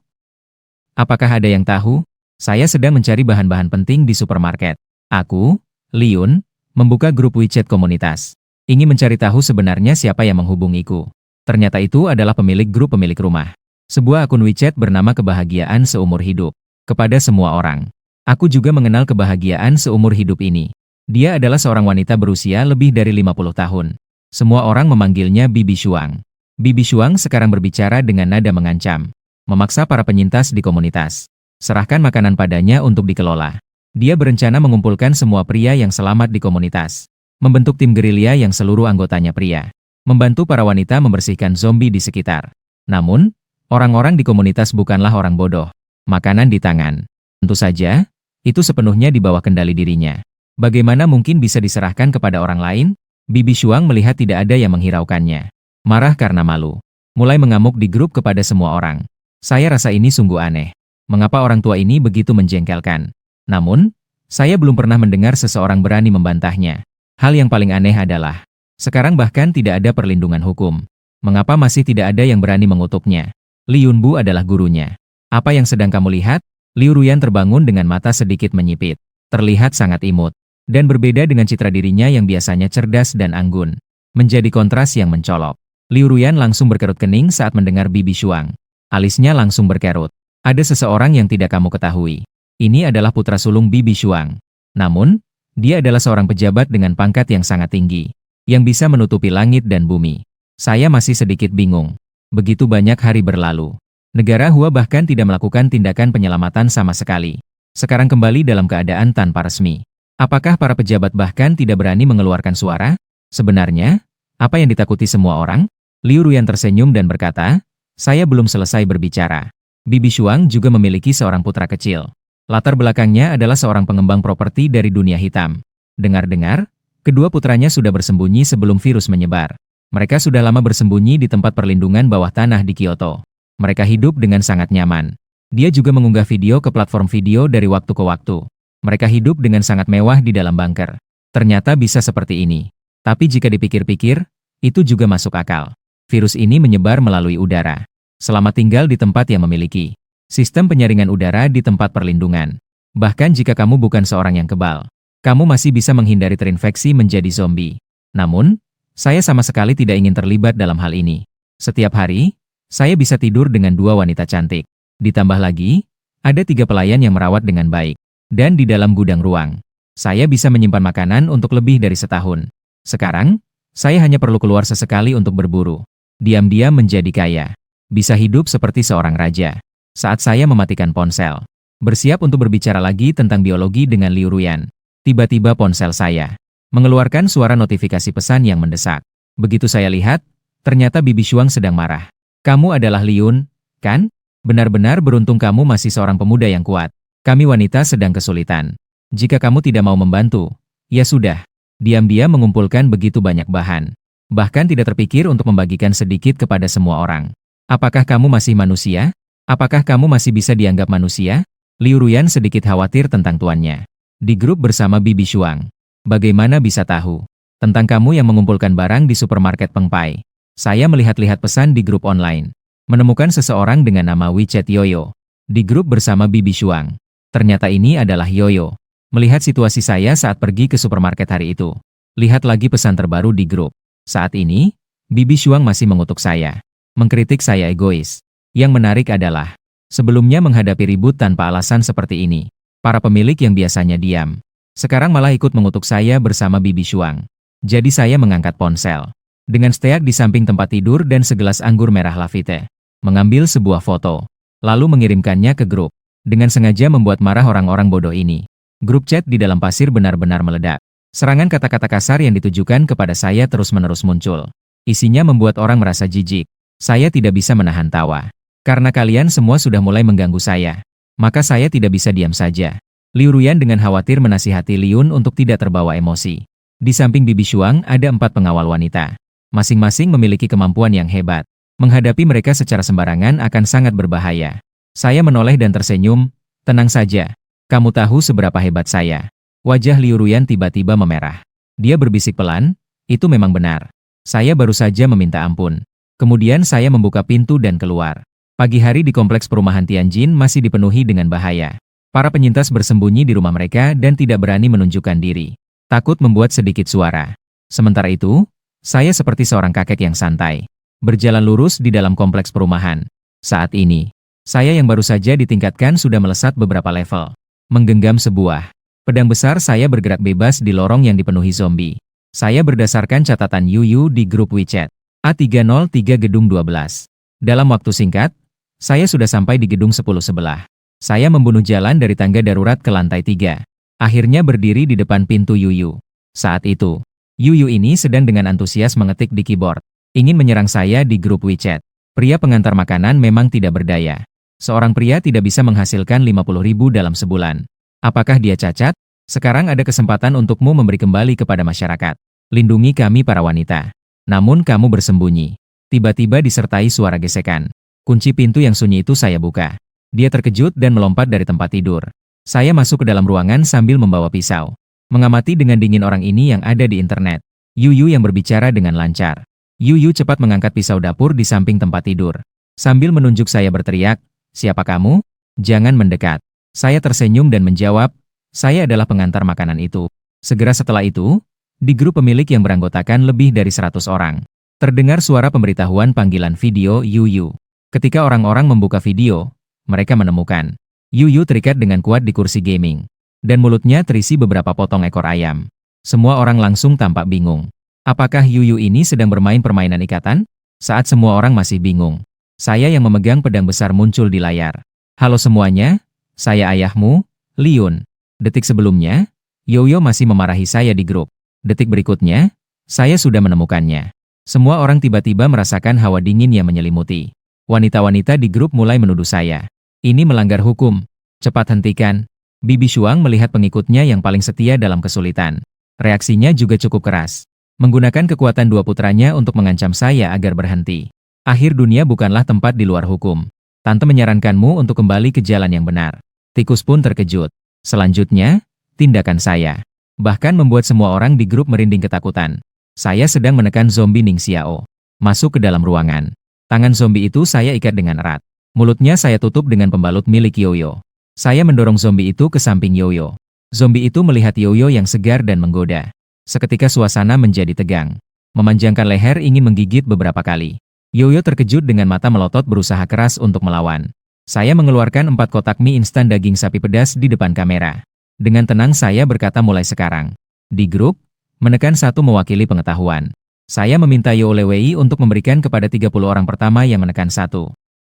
Apakah ada yang tahu? Saya sedang mencari bahan-bahan penting di supermarket. Aku, Liun, membuka grup WeChat komunitas. Ingin mencari tahu sebenarnya siapa yang menghubungiku. Ternyata itu adalah pemilik grup pemilik rumah. Sebuah akun WeChat bernama Kebahagiaan Seumur Hidup. Kepada semua orang. Aku juga mengenal kebahagiaan seumur hidup ini. Dia adalah seorang wanita berusia lebih dari 50 tahun. Semua orang memanggilnya Bibi Shuang. Bibi Shuang sekarang berbicara dengan nada mengancam. Memaksa para penyintas di komunitas. Serahkan makanan padanya untuk dikelola. Dia berencana mengumpulkan semua pria yang selamat di komunitas. Membentuk tim gerilya yang seluruh anggotanya pria. Membantu para wanita membersihkan zombie di sekitar. Namun, orang-orang di komunitas bukanlah orang bodoh. Makanan di tangan. Tentu saja, itu sepenuhnya di bawah kendali dirinya. Bagaimana mungkin bisa diserahkan kepada orang lain? Bibi Shuang melihat tidak ada yang menghiraukannya. Marah karena malu. Mulai mengamuk di grup kepada semua orang. Saya rasa ini sungguh aneh. Mengapa orang tua ini begitu menjengkelkan? Namun, saya belum pernah mendengar seseorang berani membantahnya. Hal yang paling aneh adalah, sekarang bahkan tidak ada perlindungan hukum. Mengapa masih tidak ada yang berani mengutuknya? Li Yunbu adalah gurunya. Apa yang sedang kamu lihat? Liu Ruyan terbangun dengan mata sedikit menyipit. terlihat sangat imut, dan berbeda dengan citra dirinya yang biasanya cerdas dan anggun. Menjadi kontras yang mencolok. Liu Ruyan langsung berkerut kening saat mendengar Bibi Shuang. Alisnya langsung berkerut. Ada seseorang yang tidak kamu ketahui. Ini adalah putra sulung Bibi Shuang. Namun, dia adalah seorang pejabat dengan pangkat yang sangat tinggi, yang bisa menutupi langit dan bumi. Saya masih sedikit bingung. Begitu banyak hari berlalu. Negara Hua bahkan tidak melakukan tindakan penyelamatan sama sekali. Sekarang kembali dalam keadaan tanpa resmi. Apakah para pejabat bahkan tidak berani mengeluarkan suara? Sebenarnya, apa yang ditakuti semua orang? Liu Ruyan tersenyum dan berkata, saya belum selesai berbicara. Bibi Shuang juga memiliki seorang putra kecil. Latar belakangnya adalah seorang pengembang properti dari dunia hitam. Dengar-dengar, kedua putranya sudah bersembunyi sebelum virus menyebar. Mereka sudah lama bersembunyi di tempat perlindungan bawah tanah di Kyoto. Mereka hidup dengan sangat nyaman. Dia juga mengunggah video ke platform video dari waktu ke waktu. Mereka hidup dengan sangat mewah di dalam bunker. Ternyata bisa seperti ini. Tapi jika dipikir-pikir, itu juga masuk akal. Virus ini menyebar melalui udara. Selama tinggal di tempat yang memiliki sistem penyaringan udara di tempat perlindungan. Bahkan jika kamu bukan seorang yang kebal, kamu masih bisa menghindari terinfeksi menjadi zombie. Namun, saya sama sekali tidak ingin terlibat dalam hal ini. Setiap hari, saya bisa tidur dengan 2 wanita cantik. Ditambah lagi, ada 3 pelayan yang merawat dengan baik. Dan di dalam gudang ruang, saya bisa menyimpan makanan untuk lebih dari setahun. Sekarang, saya hanya perlu keluar sesekali untuk berburu. Diam-diam menjadi kaya. Bisa hidup seperti seorang raja. Saat saya mematikan ponsel, bersiap untuk berbicara lagi tentang biologi dengan Liu Ruyan. Tiba-tiba ponsel saya mengeluarkan suara notifikasi pesan yang mendesak. Begitu saya lihat, ternyata Bibi Shuang sedang marah. Kamu adalah Liun, kan? Benar-benar beruntung kamu masih seorang pemuda yang kuat. Kami wanita sedang kesulitan. Jika kamu tidak mau membantu, ya sudah. Diam-diam mengumpulkan begitu banyak bahan. Bahkan tidak terpikir untuk membagikan sedikit kepada semua orang. Apakah kamu masih manusia? Apakah kamu masih bisa dianggap manusia? Liu Ruyan sedikit khawatir tentang tuannya. Di grup bersama Bibi Shuang. Bagaimana bisa tahu tentang kamu yang mengumpulkan barang di supermarket Pengpai? Saya melihat-lihat pesan di grup online. Menemukan seseorang dengan nama WeChat Yoyo. Di grup bersama Bibi Shuang. Ternyata ini adalah Yoyo. Melihat situasi saya saat pergi ke supermarket hari itu. Lihat lagi pesan terbaru di grup. Saat ini, Bibi Shuang masih mengutuk saya. Mengkritik saya egois. Yang menarik adalah, sebelumnya menghadapi ribut tanpa alasan seperti ini. Para pemilik yang biasanya diam. Sekarang malah ikut mengutuk saya bersama Bibi Shuang. Jadi saya mengangkat ponsel. Dengan steak di samping tempat tidur dan segelas anggur merah Lafite. Mengambil sebuah foto. Lalu mengirimkannya ke grup. Dengan sengaja membuat marah orang-orang bodoh ini. Grup chat di dalam pasir benar-benar meledak. Serangan kata-kata kasar yang ditujukan kepada saya terus-menerus muncul. Isinya membuat orang merasa jijik. Saya tidak bisa menahan tawa. Karena kalian semua sudah mulai mengganggu saya. Maka saya tidak bisa diam saja. Liu Ruyan dengan khawatir menasihati Liun untuk tidak terbawa emosi. Di samping Bibi Shuang ada 4 pengawal wanita. Masing-masing memiliki kemampuan yang hebat. Menghadapi mereka secara sembarangan akan sangat berbahaya. Saya menoleh dan tersenyum. Tenang saja. Kamu tahu seberapa hebat saya. Wajah Liu Ruyan tiba-tiba memerah. Dia berbisik pelan, itu memang benar. Saya baru saja meminta ampun. Kemudian saya membuka pintu dan keluar. Pagi hari di kompleks perumahan Tianjin masih dipenuhi dengan bahaya. Para penyintas bersembunyi di rumah mereka dan tidak berani menunjukkan diri. Takut membuat sedikit suara. Sementara itu, saya seperti seorang kakek yang santai. Berjalan lurus di dalam kompleks perumahan. Saat ini, saya yang baru saja ditingkatkan sudah melesat beberapa level. Menggenggam sebuah pedang besar saya bergerak bebas di lorong yang dipenuhi zombie. Saya berdasarkan catatan Yuyu di grup WeChat. A303 Gedung 12. Dalam waktu singkat, saya sudah sampai di gedung 10 sebelah. Saya membunuh jalan dari tangga darurat ke lantai 3. Akhirnya berdiri di depan pintu Yuyu. Saat itu, Yuyu ini sedang dengan antusias mengetik di keyboard. Ingin menyerang saya di grup WeChat. Pria pengantar makanan memang tidak berdaya. Seorang pria tidak bisa menghasilkan 50.000 dalam sebulan. Apakah dia cacat? Sekarang ada kesempatan untukmu memberi kembali kepada masyarakat. Lindungi kami para wanita. Namun kamu bersembunyi. Tiba-tiba disertai suara gesekan. Kunci pintu yang sunyi itu saya buka. Dia terkejut dan melompat dari tempat tidur. Saya masuk ke dalam ruangan sambil membawa pisau. Mengamati dengan dingin orang ini yang ada di internet. Yuyu yang berbicara dengan lancar. Yuyu cepat mengangkat pisau dapur di samping tempat tidur. Sambil menunjuk saya berteriak, "Siapa kamu? Jangan mendekat." Saya tersenyum dan menjawab, Saya adalah pengantar makanan itu. Segera setelah itu, di grup pemilik yang beranggotakan lebih dari 100 orang, terdengar suara pemberitahuan panggilan video Yuyu. Ketika orang-orang membuka video, mereka menemukan Yuyu terikat dengan kuat di kursi gaming, dan mulutnya terisi beberapa potong ekor ayam. Semua orang langsung tampak bingung. Apakah Yuyu ini sedang bermain permainan ikatan? Saat semua orang masih bingung, saya yang memegang pedang besar muncul di layar. Halo semuanya, saya ayahmu, Liun. Detik sebelumnya, Yoyo masih memarahi saya di grup. Detik berikutnya, saya sudah menemukannya. Semua orang tiba-tiba merasakan hawa dingin yang menyelimuti. Wanita-wanita di grup mulai menuduh saya. Ini melanggar hukum. Cepat hentikan. Bibi Shuang melihat pengikutnya yang paling setia dalam kesulitan. Reaksinya juga cukup keras. Menggunakan kekuatan dua putranya untuk mengancam saya agar berhenti. Akhir dunia bukanlah tempat di luar hukum. Tante menyarankanmu untuk kembali ke jalan yang benar. Tikus pun terkejut. Selanjutnya, tindakan saya bahkan membuat semua orang di grup merinding ketakutan. Saya sedang menekan zombie Ning Xiao. Masuk ke dalam ruangan. Tangan zombie itu saya ikat dengan erat. Mulutnya saya tutup dengan pembalut milik Yoyo. Saya mendorong zombie itu ke samping Yoyo. Zombie itu melihat Yoyo yang segar dan menggoda. Seketika suasana menjadi tegang. Memanjangkan leher ingin menggigit beberapa kali. Yoyo terkejut dengan mata melotot berusaha keras untuk melawan. Saya mengeluarkan 4 kotak mie instan daging sapi pedas di depan kamera. Dengan tenang saya berkata mulai sekarang. Di grup, menekan 1 mewakili pengetahuan. Saya meminta Yo Lewei untuk memberikan kepada 30 orang pertama yang menekan 1.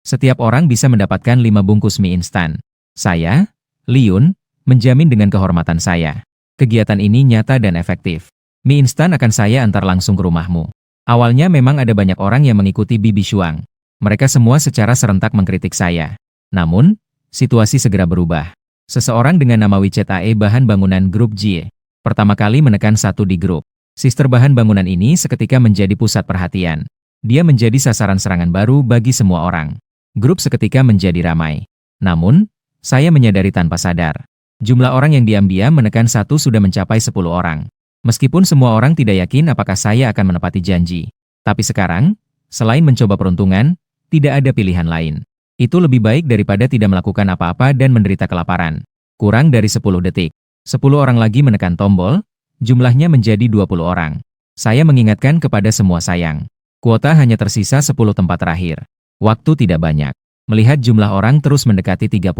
Setiap orang bisa mendapatkan 5 bungkus mie instan. Saya, Liun, menjamin dengan kehormatan saya. Kegiatan ini nyata dan efektif. Mie instan akan saya antar langsung ke rumahmu. Awalnya memang ada banyak orang yang mengikuti Bibi Shuang. Mereka semua secara serentak mengkritik saya. Namun, situasi segera berubah. Seseorang dengan nama WeChat AE bahan bangunan grup Jie pertama kali menekan 1 di grup. Sister bahan bangunan ini seketika menjadi pusat perhatian. Dia menjadi sasaran serangan baru bagi semua orang. Grup seketika menjadi ramai. Namun, saya menyadari tanpa sadar. Jumlah orang yang diam-diam menekan 1 sudah mencapai 10 orang. Meskipun semua orang tidak yakin apakah saya akan menepati janji. Tapi sekarang, selain mencoba peruntungan, tidak ada pilihan lain. Itu lebih baik daripada tidak melakukan apa-apa dan menderita kelaparan. Kurang dari 10 detik. 10 orang lagi menekan tombol, jumlahnya menjadi 20 orang. Saya mengingatkan kepada semua sayang. Kuota hanya tersisa 10 tempat terakhir. Waktu tidak banyak. Melihat jumlah orang terus mendekati 30.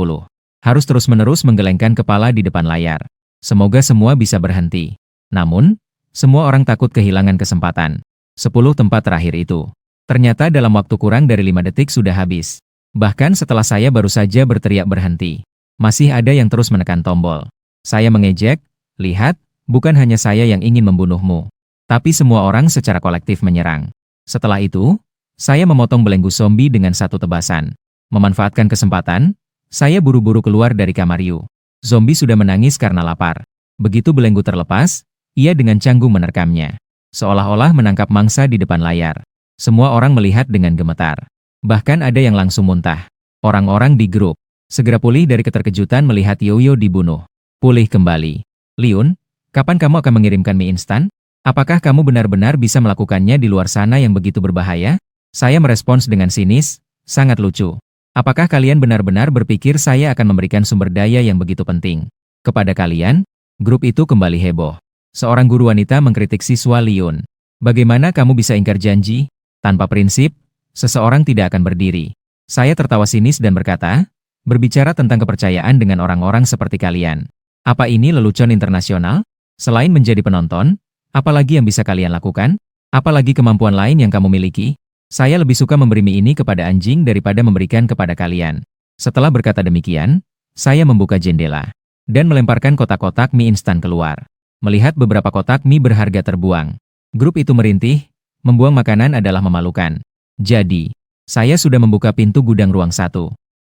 Harus terus-menerus menggelengkan kepala di depan layar. Semoga semua bisa berhenti. Namun, semua orang takut kehilangan kesempatan. 10 tempat terakhir itu. Ternyata dalam waktu kurang dari 5 detik sudah habis. Bahkan setelah saya baru saja berteriak berhenti, masih ada yang terus menekan tombol. Saya mengejek, lihat, bukan hanya saya yang ingin membunuhmu, tapi semua orang secara kolektif menyerang. Setelah itu, saya memotong belenggu zombie dengan 1 tebasan. Memanfaatkan kesempatan, saya buru-buru keluar dari kamar Yu. Zombie sudah menangis karena lapar. Begitu belenggu terlepas, ia dengan canggung menerkamnya. Seolah-olah menangkap mangsa di depan layar. Semua orang melihat dengan gemetar. Bahkan ada yang langsung muntah. Orang-orang di grup segera pulih dari keterkejutan melihat Yoyo dibunuh. Pulih kembali. Liun, kapan kamu akan mengirimkan mie instan? Apakah kamu benar-benar bisa melakukannya di luar sana yang begitu berbahaya? Saya merespons dengan sinis, sangat lucu. Apakah kalian benar-benar berpikir saya akan memberikan sumber daya yang begitu penting kepada kalian? Grup itu kembali heboh. Seorang guru wanita mengkritik siswa Liun. Bagaimana kamu bisa ingkar janji? Tanpa prinsip, seseorang tidak akan berdiri. Saya tertawa sinis dan berkata, berbicara tentang kepercayaan dengan orang-orang seperti kalian. Apa ini lelucon internasional? Selain menjadi penonton, apalagi yang bisa kalian lakukan? Apalagi kemampuan lain yang kamu miliki? Saya lebih suka memberi mie ini kepada anjing daripada memberikan kepada kalian. Setelah berkata demikian, saya membuka jendela dan melemparkan kotak-kotak mie instan keluar. Melihat beberapa kotak mie berharga terbuang, grup itu merintih. Membuang makanan adalah memalukan. Jadi, saya sudah membuka pintu gudang ruang 1.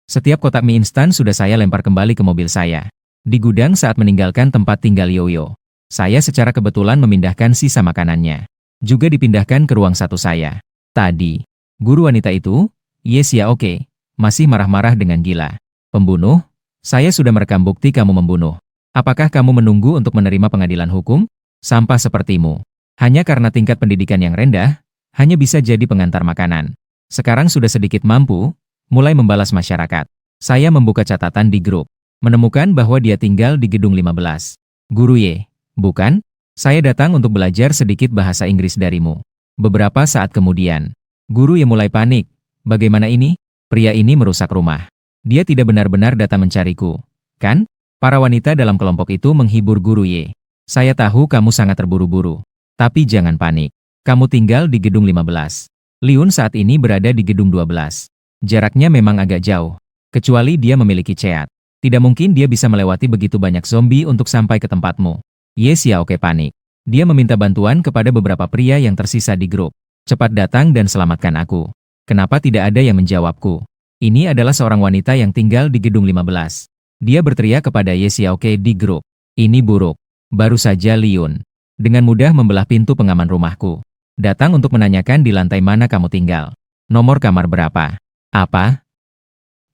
Setiap kotak mie instan sudah saya lempar kembali ke mobil saya. Di gudang saat meninggalkan tempat tinggal Yoyo, saya secara kebetulan memindahkan sisa makanannya. Juga dipindahkan ke ruang 1 saya. Tadi, guru wanita itu, Ye Xiaoke, masih marah-marah dengan gila. Pembunuh, saya sudah merekam bukti kamu membunuh. Apakah kamu menunggu untuk menerima pengadilan hukum? Sampah sepertimu. Hanya karena tingkat pendidikan yang rendah, hanya bisa jadi pengantar makanan. Sekarang sudah sedikit mampu, mulai membalas masyarakat. Saya membuka catatan di grup. menemukan bahwa dia tinggal di gedung 15. Guru Ye, bukan? Saya datang untuk belajar sedikit bahasa Inggris darimu. Beberapa saat kemudian, Guru Ye mulai panik. Bagaimana ini? Pria ini merusak rumah. Dia tidak benar-benar datang mencariku, kan? Para wanita dalam kelompok itu menghibur Guru Ye. Saya tahu kamu sangat terburu-buru. Tapi jangan panik. Kamu tinggal di gedung 15. Liun saat ini berada di gedung 12. Jaraknya memang agak jauh. Kecuali dia memiliki ceat. Tidak mungkin dia bisa melewati begitu banyak zombie untuk sampai ke tempatmu. Ye Xiaoke panik. Dia meminta bantuan kepada beberapa pria yang tersisa di grup. Cepat datang dan selamatkan aku. Kenapa tidak ada yang menjawabku? Ini adalah seorang wanita yang tinggal di gedung 15. Dia berteriak kepada Ye Xiaoke di grup. Ini buruk. Baru saja Liun dengan mudah membelah pintu pengaman rumahku. Datang untuk menanyakan di lantai mana kamu tinggal. Nomor kamar berapa? Apa?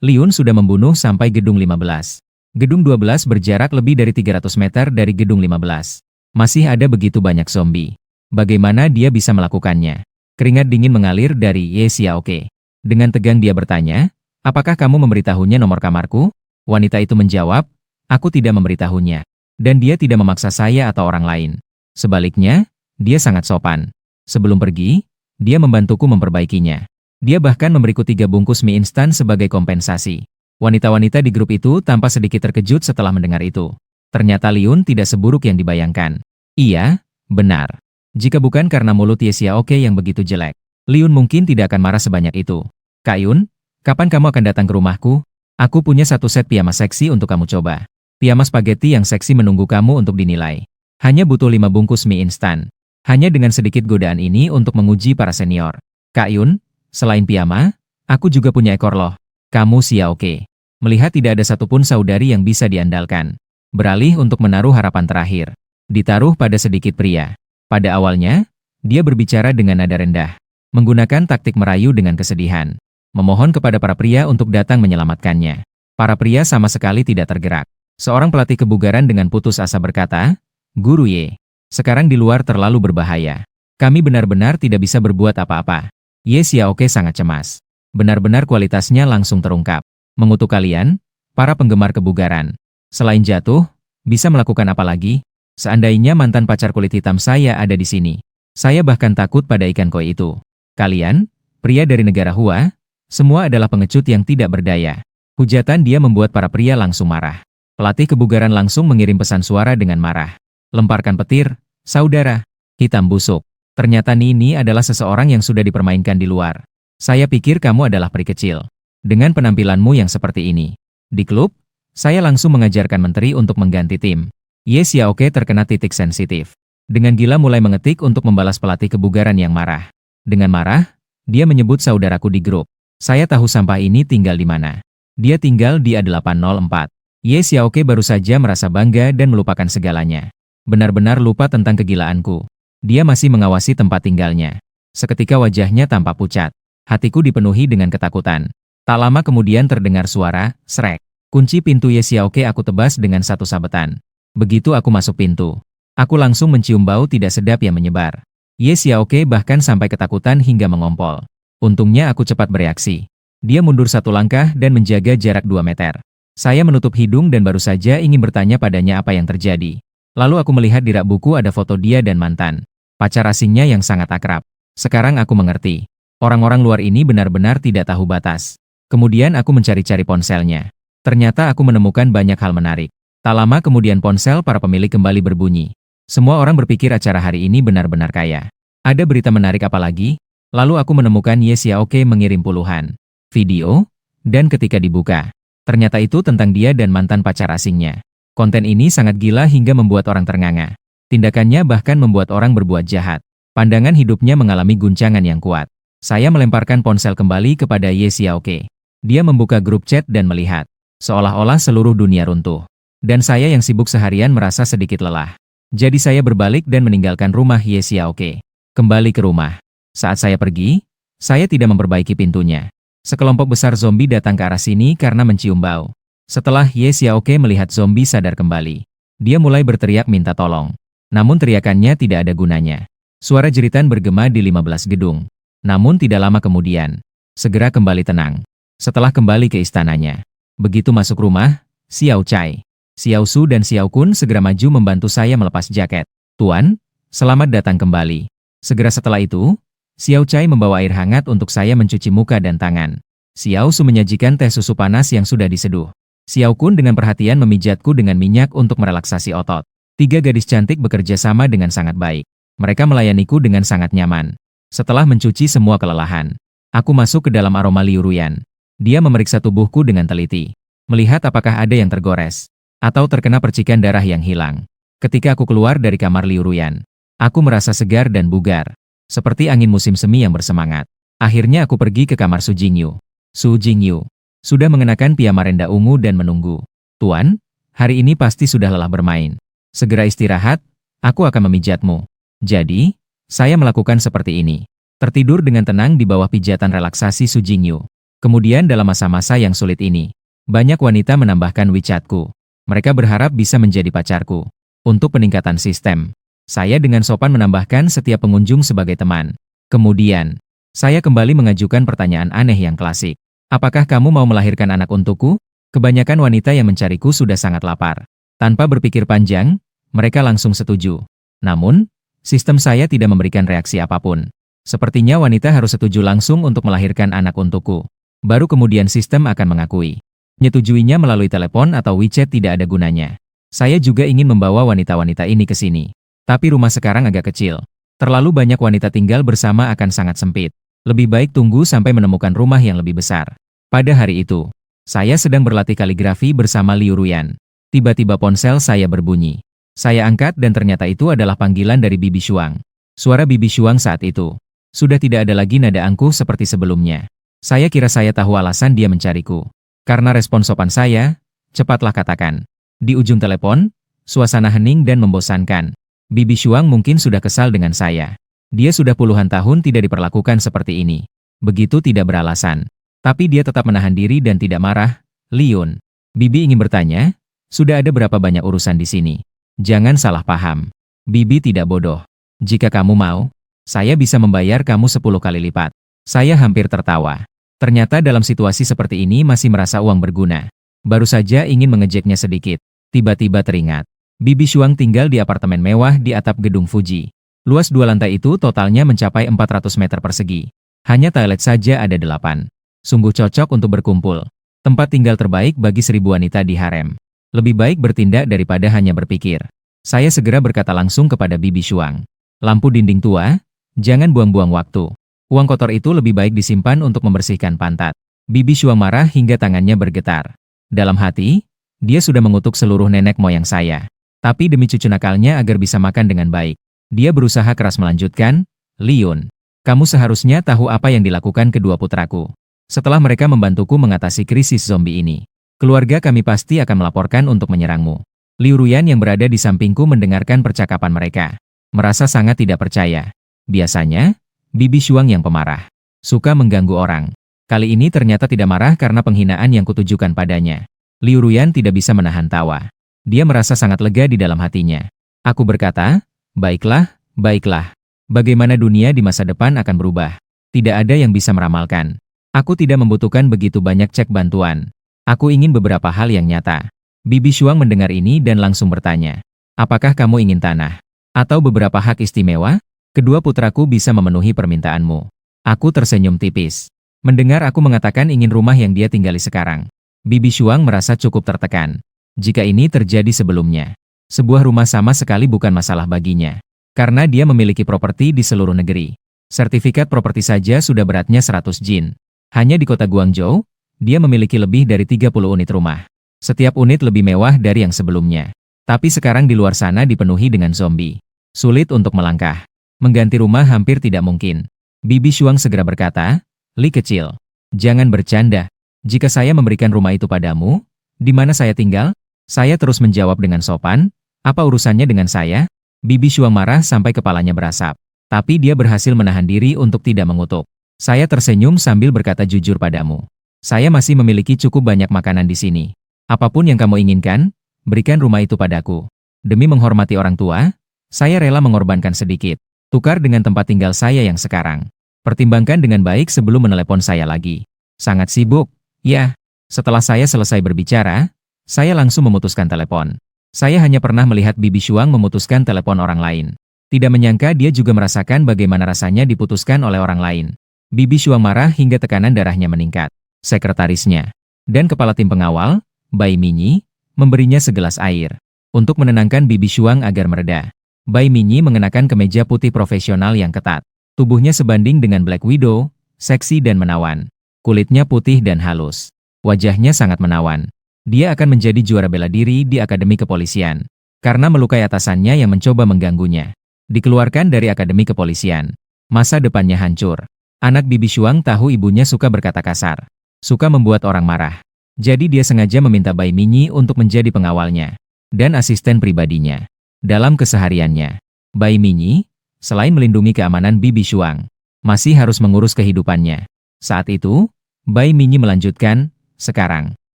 Liun sudah membunuh sampai gedung 15. Gedung 12 berjarak lebih dari 300 meter dari gedung 15. Masih ada begitu banyak zombie. Bagaimana dia bisa melakukannya? Keringat dingin mengalir dari Ye Xiaoke. Dengan tegang dia bertanya, apakah kamu memberitahunya nomor kamarku? Wanita itu menjawab, aku tidak memberitahunya. Dan dia tidak memaksa saya atau orang lain. Sebaliknya, dia sangat sopan. Sebelum pergi, dia membantuku memperbaikinya. Dia bahkan memberiku 3 bungkus mie instan sebagai kompensasi. Wanita-wanita di grup itu tampak sedikit terkejut setelah mendengar itu. Ternyata Liun tidak seburuk yang dibayangkan. Iya, benar. Jika bukan karena mulut Ye Xiaoke yang begitu jelek, Liun mungkin tidak akan marah sebanyak itu. Kak Yun, kapan kamu akan datang ke rumahku? Aku punya 1 set piyama seksi untuk kamu coba. Piyama spaghetti yang seksi menunggu kamu untuk dinilai. Hanya butuh 5 bungkus mie instan. Hanya dengan sedikit godaan ini untuk menguji para senior. Kak Yun, selain piyama, aku juga punya ekor loh. Kamu Xiaoke. Melihat tidak ada satupun saudari yang bisa diandalkan. Beralih untuk menaruh harapan terakhir. Ditaruh pada sedikit pria. Pada awalnya, dia berbicara dengan nada rendah. Menggunakan taktik merayu dengan kesedihan. Memohon kepada para pria untuk datang menyelamatkannya. Para pria sama sekali tidak tergerak. Seorang pelatih kebugaran dengan putus asa berkata, Guru Ye, sekarang di luar terlalu berbahaya. Kami benar-benar tidak bisa berbuat apa-apa. Ye Xiaoke sangat cemas. Benar-benar kualitasnya langsung terungkap. Mengutuk kalian, para penggemar kebugaran. Selain jatuh, bisa melakukan apa lagi? Seandainya mantan pacar kulit hitam saya ada di sini. Saya bahkan takut pada ikan koi itu. Kalian, pria dari negara Hua, semua adalah pengecut yang tidak berdaya. Hujatan dia membuat para pria langsung marah. Pelatih kebugaran langsung mengirim pesan suara dengan marah. Lemparkan petir, saudara. Hitam busuk. Ternyata Nini adalah seseorang yang sudah dipermainkan di luar. Saya pikir kamu adalah peri kecil. Dengan penampilanmu yang seperti ini. Di klub, saya langsung mengajarkan menteri untuk mengganti tim. Ye Xiaoke terkena titik sensitif. Dengan gila mulai mengetik untuk membalas pelatih kebugaran yang marah. Dengan marah, dia menyebut saudaraku di grup. Saya tahu sampah ini tinggal di mana. Dia tinggal di A804. Ye Xiaoke baru saja merasa bangga dan melupakan segalanya. Benar-benar lupa tentang kegilaanku. Dia masih mengawasi tempat tinggalnya. Seketika wajahnya tampak pucat. Hatiku dipenuhi dengan ketakutan. Tak lama kemudian terdengar suara, srek. Kunci pintu Ye Xiaoke aku tebas dengan satu sabetan. Begitu aku masuk pintu, aku langsung mencium bau tidak sedap yang menyebar. Ye Xiaoke bahkan sampai ketakutan hingga mengompol. Untungnya aku cepat bereaksi. Dia mundur 1 langkah dan menjaga jarak 2 meter. Saya menutup hidung dan baru saja ingin bertanya padanya apa yang terjadi. Lalu aku melihat di rak buku ada foto dia dan mantan pacar asingnya yang sangat akrab. Sekarang aku mengerti. Orang-orang luar ini benar-benar tidak tahu batas. Kemudian aku mencari-cari ponselnya. Ternyata aku menemukan banyak hal menarik. Tak lama kemudian ponsel para pemilik kembali berbunyi. Semua orang berpikir acara hari ini benar-benar kaya. Ada berita menarik apa lagi? Lalu aku menemukan Ye Xiaoke mengirim puluhan video, dan ketika dibuka, ternyata itu tentang dia dan mantan pacar asingnya. Konten ini sangat gila hingga membuat orang ternganga. Tindakannya bahkan membuat orang berbuat jahat. Pandangan hidupnya mengalami guncangan yang kuat. Saya melemparkan ponsel kembali kepada Ye Xiaoke. Dia membuka grup chat dan melihat. Seolah-olah seluruh dunia runtuh. Dan saya yang sibuk seharian merasa sedikit lelah. Jadi saya berbalik dan meninggalkan rumah Ye Xiaoke. Kembali ke rumah. Saat saya pergi, saya tidak memperbaiki pintunya. Sekelompok besar zombie datang ke arah sini karena mencium bau. Setelah Ye Xiaoke melihat zombie sadar kembali, dia mulai berteriak minta tolong. Namun teriakannya tidak ada gunanya. Suara jeritan bergema di 15 gedung. Namun tidak lama kemudian, segera kembali tenang. Setelah kembali ke istananya. Begitu masuk rumah, Xiao Chai. Xiao Su dan Xiao Kun segera maju membantu saya melepas jaket. Tuan, selamat datang kembali. Segera setelah itu, Xiao Chai membawa air hangat untuk saya mencuci muka dan tangan. Xiao Su menyajikan teh susu panas yang sudah diseduh. Xiao Kun dengan perhatian memijatku dengan minyak untuk merelaksasi otot. 3 gadis cantik bekerja sama dengan sangat baik. Mereka melayaniku dengan sangat nyaman. Setelah mencuci semua kelelahan, aku masuk ke dalam aroma Liu Ruyan. Dia memeriksa tubuhku dengan teliti, melihat apakah ada yang tergores atau terkena percikan darah yang hilang. Ketika aku keluar dari kamar Liu Ruyan, aku merasa segar dan bugar, seperti angin musim semi yang bersemangat. Akhirnya aku pergi ke kamar Su Jingyu. Su Jingyu sudah mengenakan piyama renda ungu dan menunggu. Tuan, hari ini pasti sudah lelah bermain. Segera istirahat, aku akan memijatmu. Jadi, saya melakukan seperti ini. Tertidur dengan tenang di bawah pijatan relaksasi Su Jingyu. Kemudian dalam masa-masa yang sulit ini, banyak wanita menambahkan WeChat-ku. Mereka berharap bisa menjadi pacarku. Untuk peningkatan sistem, saya dengan sopan menambahkan setiap pengunjung sebagai teman. Kemudian, saya kembali mengajukan pertanyaan aneh yang klasik. Apakah kamu mau melahirkan anak untukku? Kebanyakan wanita yang mencariku sudah sangat lapar. Tanpa berpikir panjang, mereka langsung setuju. Namun, sistem saya tidak memberikan reaksi apapun. Sepertinya wanita harus setuju langsung untuk melahirkan anak untukku. Baru kemudian sistem akan mengakui. Menyetujuinya melalui telepon atau WeChat tidak ada gunanya. Saya juga ingin membawa wanita-wanita ini ke sini. Tapi rumah sekarang agak kecil. Terlalu banyak wanita tinggal bersama akan sangat sempit. Lebih baik tunggu sampai menemukan rumah yang lebih besar. Pada hari itu, saya sedang berlatih kaligrafi bersama Liu Ruyan. Tiba-tiba ponsel saya berbunyi. Saya angkat dan ternyata itu adalah panggilan dari Bibi Shuang. Suara Bibi Shuang saat itu sudah tidak ada lagi nada angkuh seperti sebelumnya. Saya kira saya tahu alasan dia mencariku. Karena respon sopan saya, cepatlah katakan. Di ujung telepon, suasana hening dan membosankan. Bibi Shuang mungkin sudah kesal dengan saya. Dia sudah puluhan tahun tidak diperlakukan seperti ini. Begitu tidak beralasan. Tapi dia tetap menahan diri dan tidak marah. Liun, Bibi ingin bertanya, sudah ada berapa banyak urusan di sini? Jangan salah paham. Bibi tidak bodoh. Jika kamu mau, saya bisa membayar kamu 10 kali lipat. Saya hampir tertawa. Ternyata dalam situasi seperti ini masih merasa uang berguna. Baru saja ingin mengejeknya sedikit. Tiba-tiba teringat. Bibi Shuang tinggal di apartemen mewah di atap gedung Fuji. Luas 2 lantai itu totalnya mencapai 400 meter persegi. Hanya toilet saja ada 8. Sungguh cocok untuk berkumpul. Tempat tinggal terbaik bagi 1000 wanita di harem. Lebih baik bertindak daripada hanya berpikir. Saya segera berkata langsung kepada Bibi Shuang. Lampu dinding tua, jangan buang-buang waktu. Uang kotor itu lebih baik disimpan untuk membersihkan pantat. Bibi Shuang marah hingga tangannya bergetar. Dalam hati, dia sudah mengutuk seluruh nenek moyang saya. Tapi demi cucu nakalnya agar bisa makan dengan baik, dia berusaha keras melanjutkan, Liun, kamu seharusnya tahu apa yang dilakukan kedua putraku. Setelah mereka membantuku mengatasi krisis zombie ini, keluarga kami pasti akan melaporkan untuk menyerangmu. Liu Ruyan yang berada di sampingku mendengarkan percakapan mereka. Merasa sangat tidak percaya. Biasanya, Bibi Shuang yang pemarah. Suka mengganggu orang. Kali ini ternyata tidak marah karena penghinaan yang kutujukan padanya. Liu Ruyan tidak bisa menahan tawa. Dia merasa sangat lega di dalam hatinya. Aku berkata, baiklah, baiklah. Bagaimana dunia di masa depan akan berubah? Tidak ada yang bisa meramalkan. Aku tidak membutuhkan begitu banyak cek bantuan. Aku ingin beberapa hal yang nyata. Bibi Shuang mendengar ini dan langsung bertanya. Apakah kamu ingin tanah? Atau beberapa hak istimewa? Kedua putraku bisa memenuhi permintaanmu. Aku tersenyum tipis. Mendengar aku mengatakan ingin rumah yang dia tinggali sekarang. Bibi Shuang merasa cukup tertekan. Jika ini terjadi sebelumnya, sebuah rumah sama sekali bukan masalah baginya. Karena dia memiliki properti di seluruh negeri. Sertifikat properti saja sudah beratnya 100 jin. Hanya di kota Guangzhou, dia memiliki lebih dari 30 unit rumah. Setiap unit lebih mewah dari yang sebelumnya. Tapi sekarang di luar sana dipenuhi dengan zombie. Sulit untuk melangkah. Mengganti rumah hampir tidak mungkin. Bibi Shuang segera berkata, Li kecil, jangan bercanda. Jika saya memberikan rumah itu padamu, di mana saya tinggal? Saya terus menjawab dengan sopan, apa urusannya dengan saya? Bibi Shuang marah sampai kepalanya berasap. Tapi dia berhasil menahan diri untuk tidak mengutuk. Saya tersenyum sambil berkata jujur padamu. Saya masih memiliki cukup banyak makanan di sini. Apapun yang kamu inginkan, berikan rumah itu padaku. Demi menghormati orang tua, saya rela mengorbankan sedikit. Tukar dengan tempat tinggal saya yang sekarang. Pertimbangkan dengan baik sebelum menelepon saya lagi. Sangat sibuk, ya. Setelah saya selesai berbicara, Saya langsung memutuskan telepon. Saya hanya pernah melihat Bibi Shuang memutuskan telepon orang lain. Tidak menyangka dia juga merasakan bagaimana rasanya diputuskan oleh orang lain. Bibi Shuang marah hingga tekanan darahnya meningkat. Sekretarisnya dan kepala tim pengawal, Bai Minyi, memberinya segelas air untuk menenangkan Bibi Shuang agar mereda. Bai Minyi mengenakan kemeja putih profesional yang ketat. Tubuhnya sebanding dengan Black Widow, seksi dan menawan. Kulitnya putih dan halus. Wajahnya sangat menawan. Dia akan menjadi juara bela diri di Akademi Kepolisian karena melukai atasannya yang mencoba mengganggunya. Dikeluarkan dari Akademi Kepolisian. Masa depannya hancur. Anak Bibi Shuang tahu ibunya suka berkata kasar. Suka membuat orang marah. Jadi dia sengaja meminta Bai Minyi untuk menjadi pengawalnya dan asisten pribadinya. Dalam kesehariannya, Bai Minyi, selain melindungi keamanan Bibi Shuang, masih harus mengurus kehidupannya. Saat itu, Bai Minyi melanjutkan, sekarang,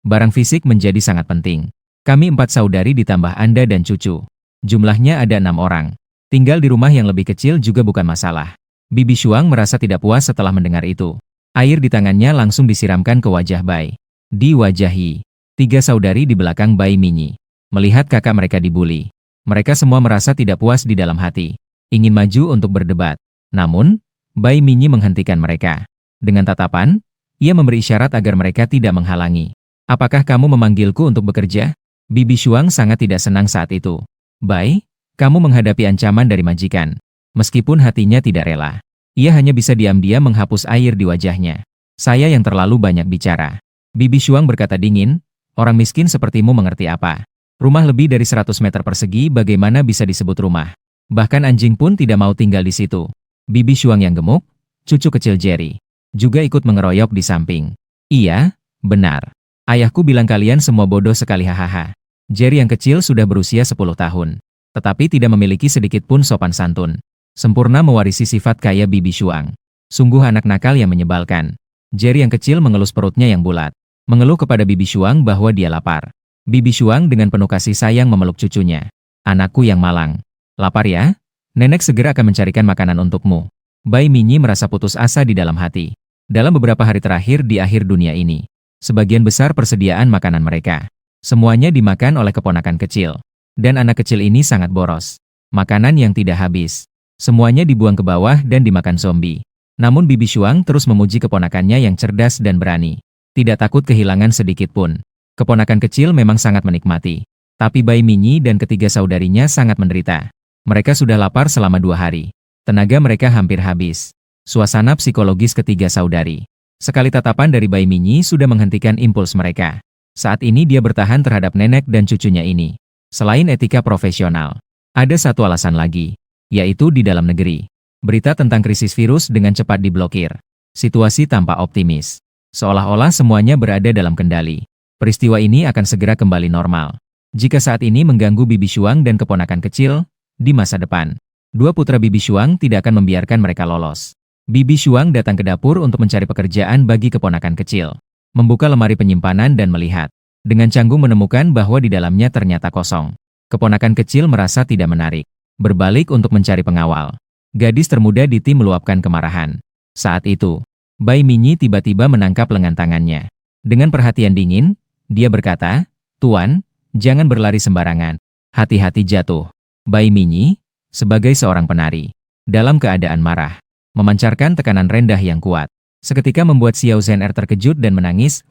barang fisik menjadi sangat penting. Kami 4 saudari ditambah Anda dan cucu. Jumlahnya ada 6 orang. Tinggal di rumah yang lebih kecil juga bukan masalah. Bibi Shuang merasa tidak puas setelah mendengar itu. Air di tangannya langsung disiramkan ke wajah Bai. Diwajahi 3 saudari di belakang Bai Minyi. Melihat kakak mereka dibuli. Mereka semua merasa tidak puas di dalam hati. Ingin maju untuk berdebat. Namun, Bai Minyi menghentikan mereka. Dengan tatapan, ia memberi isyarat agar mereka tidak menghalangi. Apakah kamu memanggilku untuk bekerja? Bibi Shuang sangat tidak senang saat itu. Bai, kamu menghadapi ancaman dari majikan. Meskipun hatinya tidak rela. Ia hanya bisa diam-diam menghapus air di wajahnya. Saya yang terlalu banyak bicara. Bibi Shuang berkata dingin, orang miskin sepertimu mengerti apa? Rumah lebih dari 100 meter persegi bagaimana bisa disebut rumah? Bahkan anjing pun tidak mau tinggal di situ. Bibi Shuang yang gemuk, cucu kecil Jerry, juga ikut mengeroyok di samping. Iya, benar. Ayahku bilang kalian semua bodoh sekali hahaha. Jerry yang kecil sudah berusia 10 tahun. Tetapi tidak memiliki sedikit pun sopan santun. Sempurna mewarisi sifat kaya Bibi Shuang. Sungguh anak nakal yang menyebalkan. Jerry yang kecil mengelus perutnya yang bulat. Mengeluh kepada Bibi Shuang bahwa dia lapar. Bibi Shuang dengan penuh kasih sayang memeluk cucunya. Anakku yang malang. Lapar ya? Nenek segera akan mencarikan makanan untukmu. Bai Minyi merasa putus asa di dalam hati. Dalam beberapa hari terakhir di akhir dunia ini, sebagian besar persediaan makanan mereka, semuanya dimakan oleh keponakan kecil. Dan anak kecil ini sangat boros. Makanan yang tidak habis. Semuanya dibuang ke bawah dan dimakan zombie. Namun Bibi Shuang terus memuji keponakannya yang cerdas dan berani. Tidak takut kehilangan sedikit pun. Keponakan kecil memang sangat menikmati. Tapi Bai Minyi dan ketiga saudarinya sangat menderita. Mereka sudah lapar selama 2 hari. Tenaga mereka hampir habis. Suasana psikologis ketiga saudari. Sekali tatapan dari Bai Minyi sudah menghentikan impuls mereka. Saat ini dia bertahan terhadap nenek dan cucunya ini. Selain etika profesional, ada satu alasan lagi, yaitu di dalam negeri. Berita tentang krisis virus dengan cepat diblokir. Situasi tampak optimis. Seolah-olah semuanya berada dalam kendali. Peristiwa ini akan segera kembali normal. Jika saat ini mengganggu Bibi Shuang dan keponakan kecil, di masa depan, 2 putra Bibi Shuang tidak akan membiarkan mereka lolos. Bibi Shuang datang ke dapur untuk mencari pekerjaan bagi keponakan kecil. Membuka lemari penyimpanan dan melihat. Dengan canggung menemukan bahwa di dalamnya ternyata kosong. Keponakan kecil merasa tidak menarik. Berbalik untuk mencari pengawal. Gadis termuda di tim meluapkan kemarahan. Saat itu, Bai Minyi tiba-tiba menangkap lengan tangannya. Dengan perhatian dingin, dia berkata, "Tuan, jangan berlari sembarangan. Hati-hati jatuh." Bai Minyi, sebagai seorang penari, dalam keadaan marah, memancarkan tekanan rendah yang kuat. Seketika membuat Xiao Zhen'er terkejut dan menangis,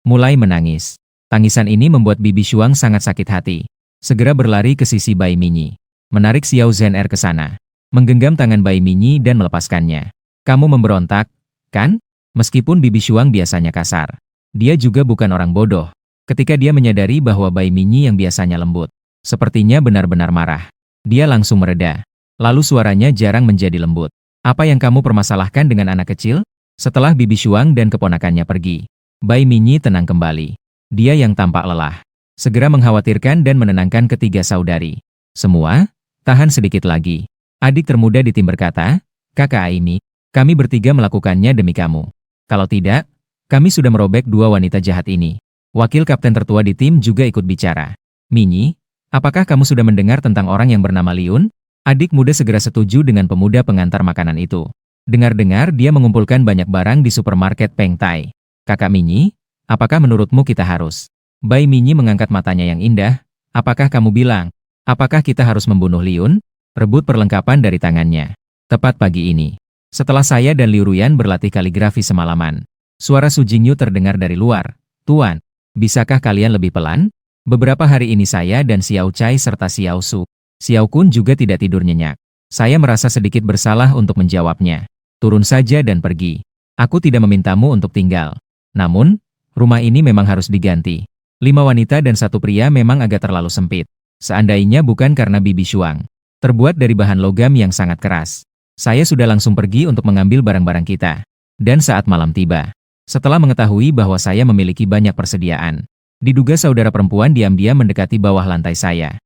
mulai menangis. Tangisan ini membuat Bibi Shuang sangat sakit hati. Segera berlari ke sisi Bai Minyi. Menarik Xiao Zhen'er ke sana. Menggenggam tangan Bai Minyi dan melepaskannya. Kamu memberontak, kan? Meskipun Bibi Shuang biasanya kasar. Dia juga bukan orang bodoh. Ketika dia menyadari bahwa Bai Minyi yang biasanya lembut, sepertinya benar-benar marah. Dia langsung mereda. Lalu suaranya jarang menjadi lembut. Apa yang kamu permasalahkan dengan anak kecil? Setelah Bibi Shuang dan keponakannya pergi, Bai Minyi tenang kembali. Dia yang tampak lelah. Segera mengkhawatirkan dan menenangkan ketiga saudari. Semua, tahan sedikit lagi. Adik termuda di tim berkata, Kakak Aimi, kami bertiga melakukannya demi kamu. Kalau tidak, kami sudah merobek 2 wanita jahat ini. Wakil kapten tertua di tim juga ikut bicara. Minyi, apakah kamu sudah mendengar tentang orang yang bernama Liun? Adik muda segera setuju dengan pemuda pengantar makanan itu. Dengar-dengar dia mengumpulkan banyak barang di supermarket Peng Tai. Kakak Minyi, apakah menurutmu kita harus Bai Minyi mengangkat matanya yang indah. Apakah kamu bilang? Apakah kita harus membunuh Liun? Rebut perlengkapan dari tangannya. Tepat pagi ini. Setelah saya dan Liu Ruyan berlatih kaligrafi semalaman. Suara Su Jingyu terdengar dari luar. Tuan, bisakah kalian lebih pelan? Beberapa hari ini saya dan Xiao Chai serta Xiao Su. Xiao Kun juga tidak tidur nyenyak. Saya merasa sedikit bersalah untuk menjawabnya. Turun saja dan pergi. Aku tidak memintamu untuk tinggal. Namun, rumah ini memang harus diganti. 5 wanita dan 1 pria memang agak terlalu sempit. Seandainya bukan karena Bibi Shuang. Terbuat dari bahan logam yang sangat keras. Saya sudah langsung pergi untuk mengambil barang-barang kita. Dan saat malam tiba, setelah mengetahui bahwa saya memiliki banyak persediaan, diduga saudara perempuan diam-diam mendekati bawah lantai saya.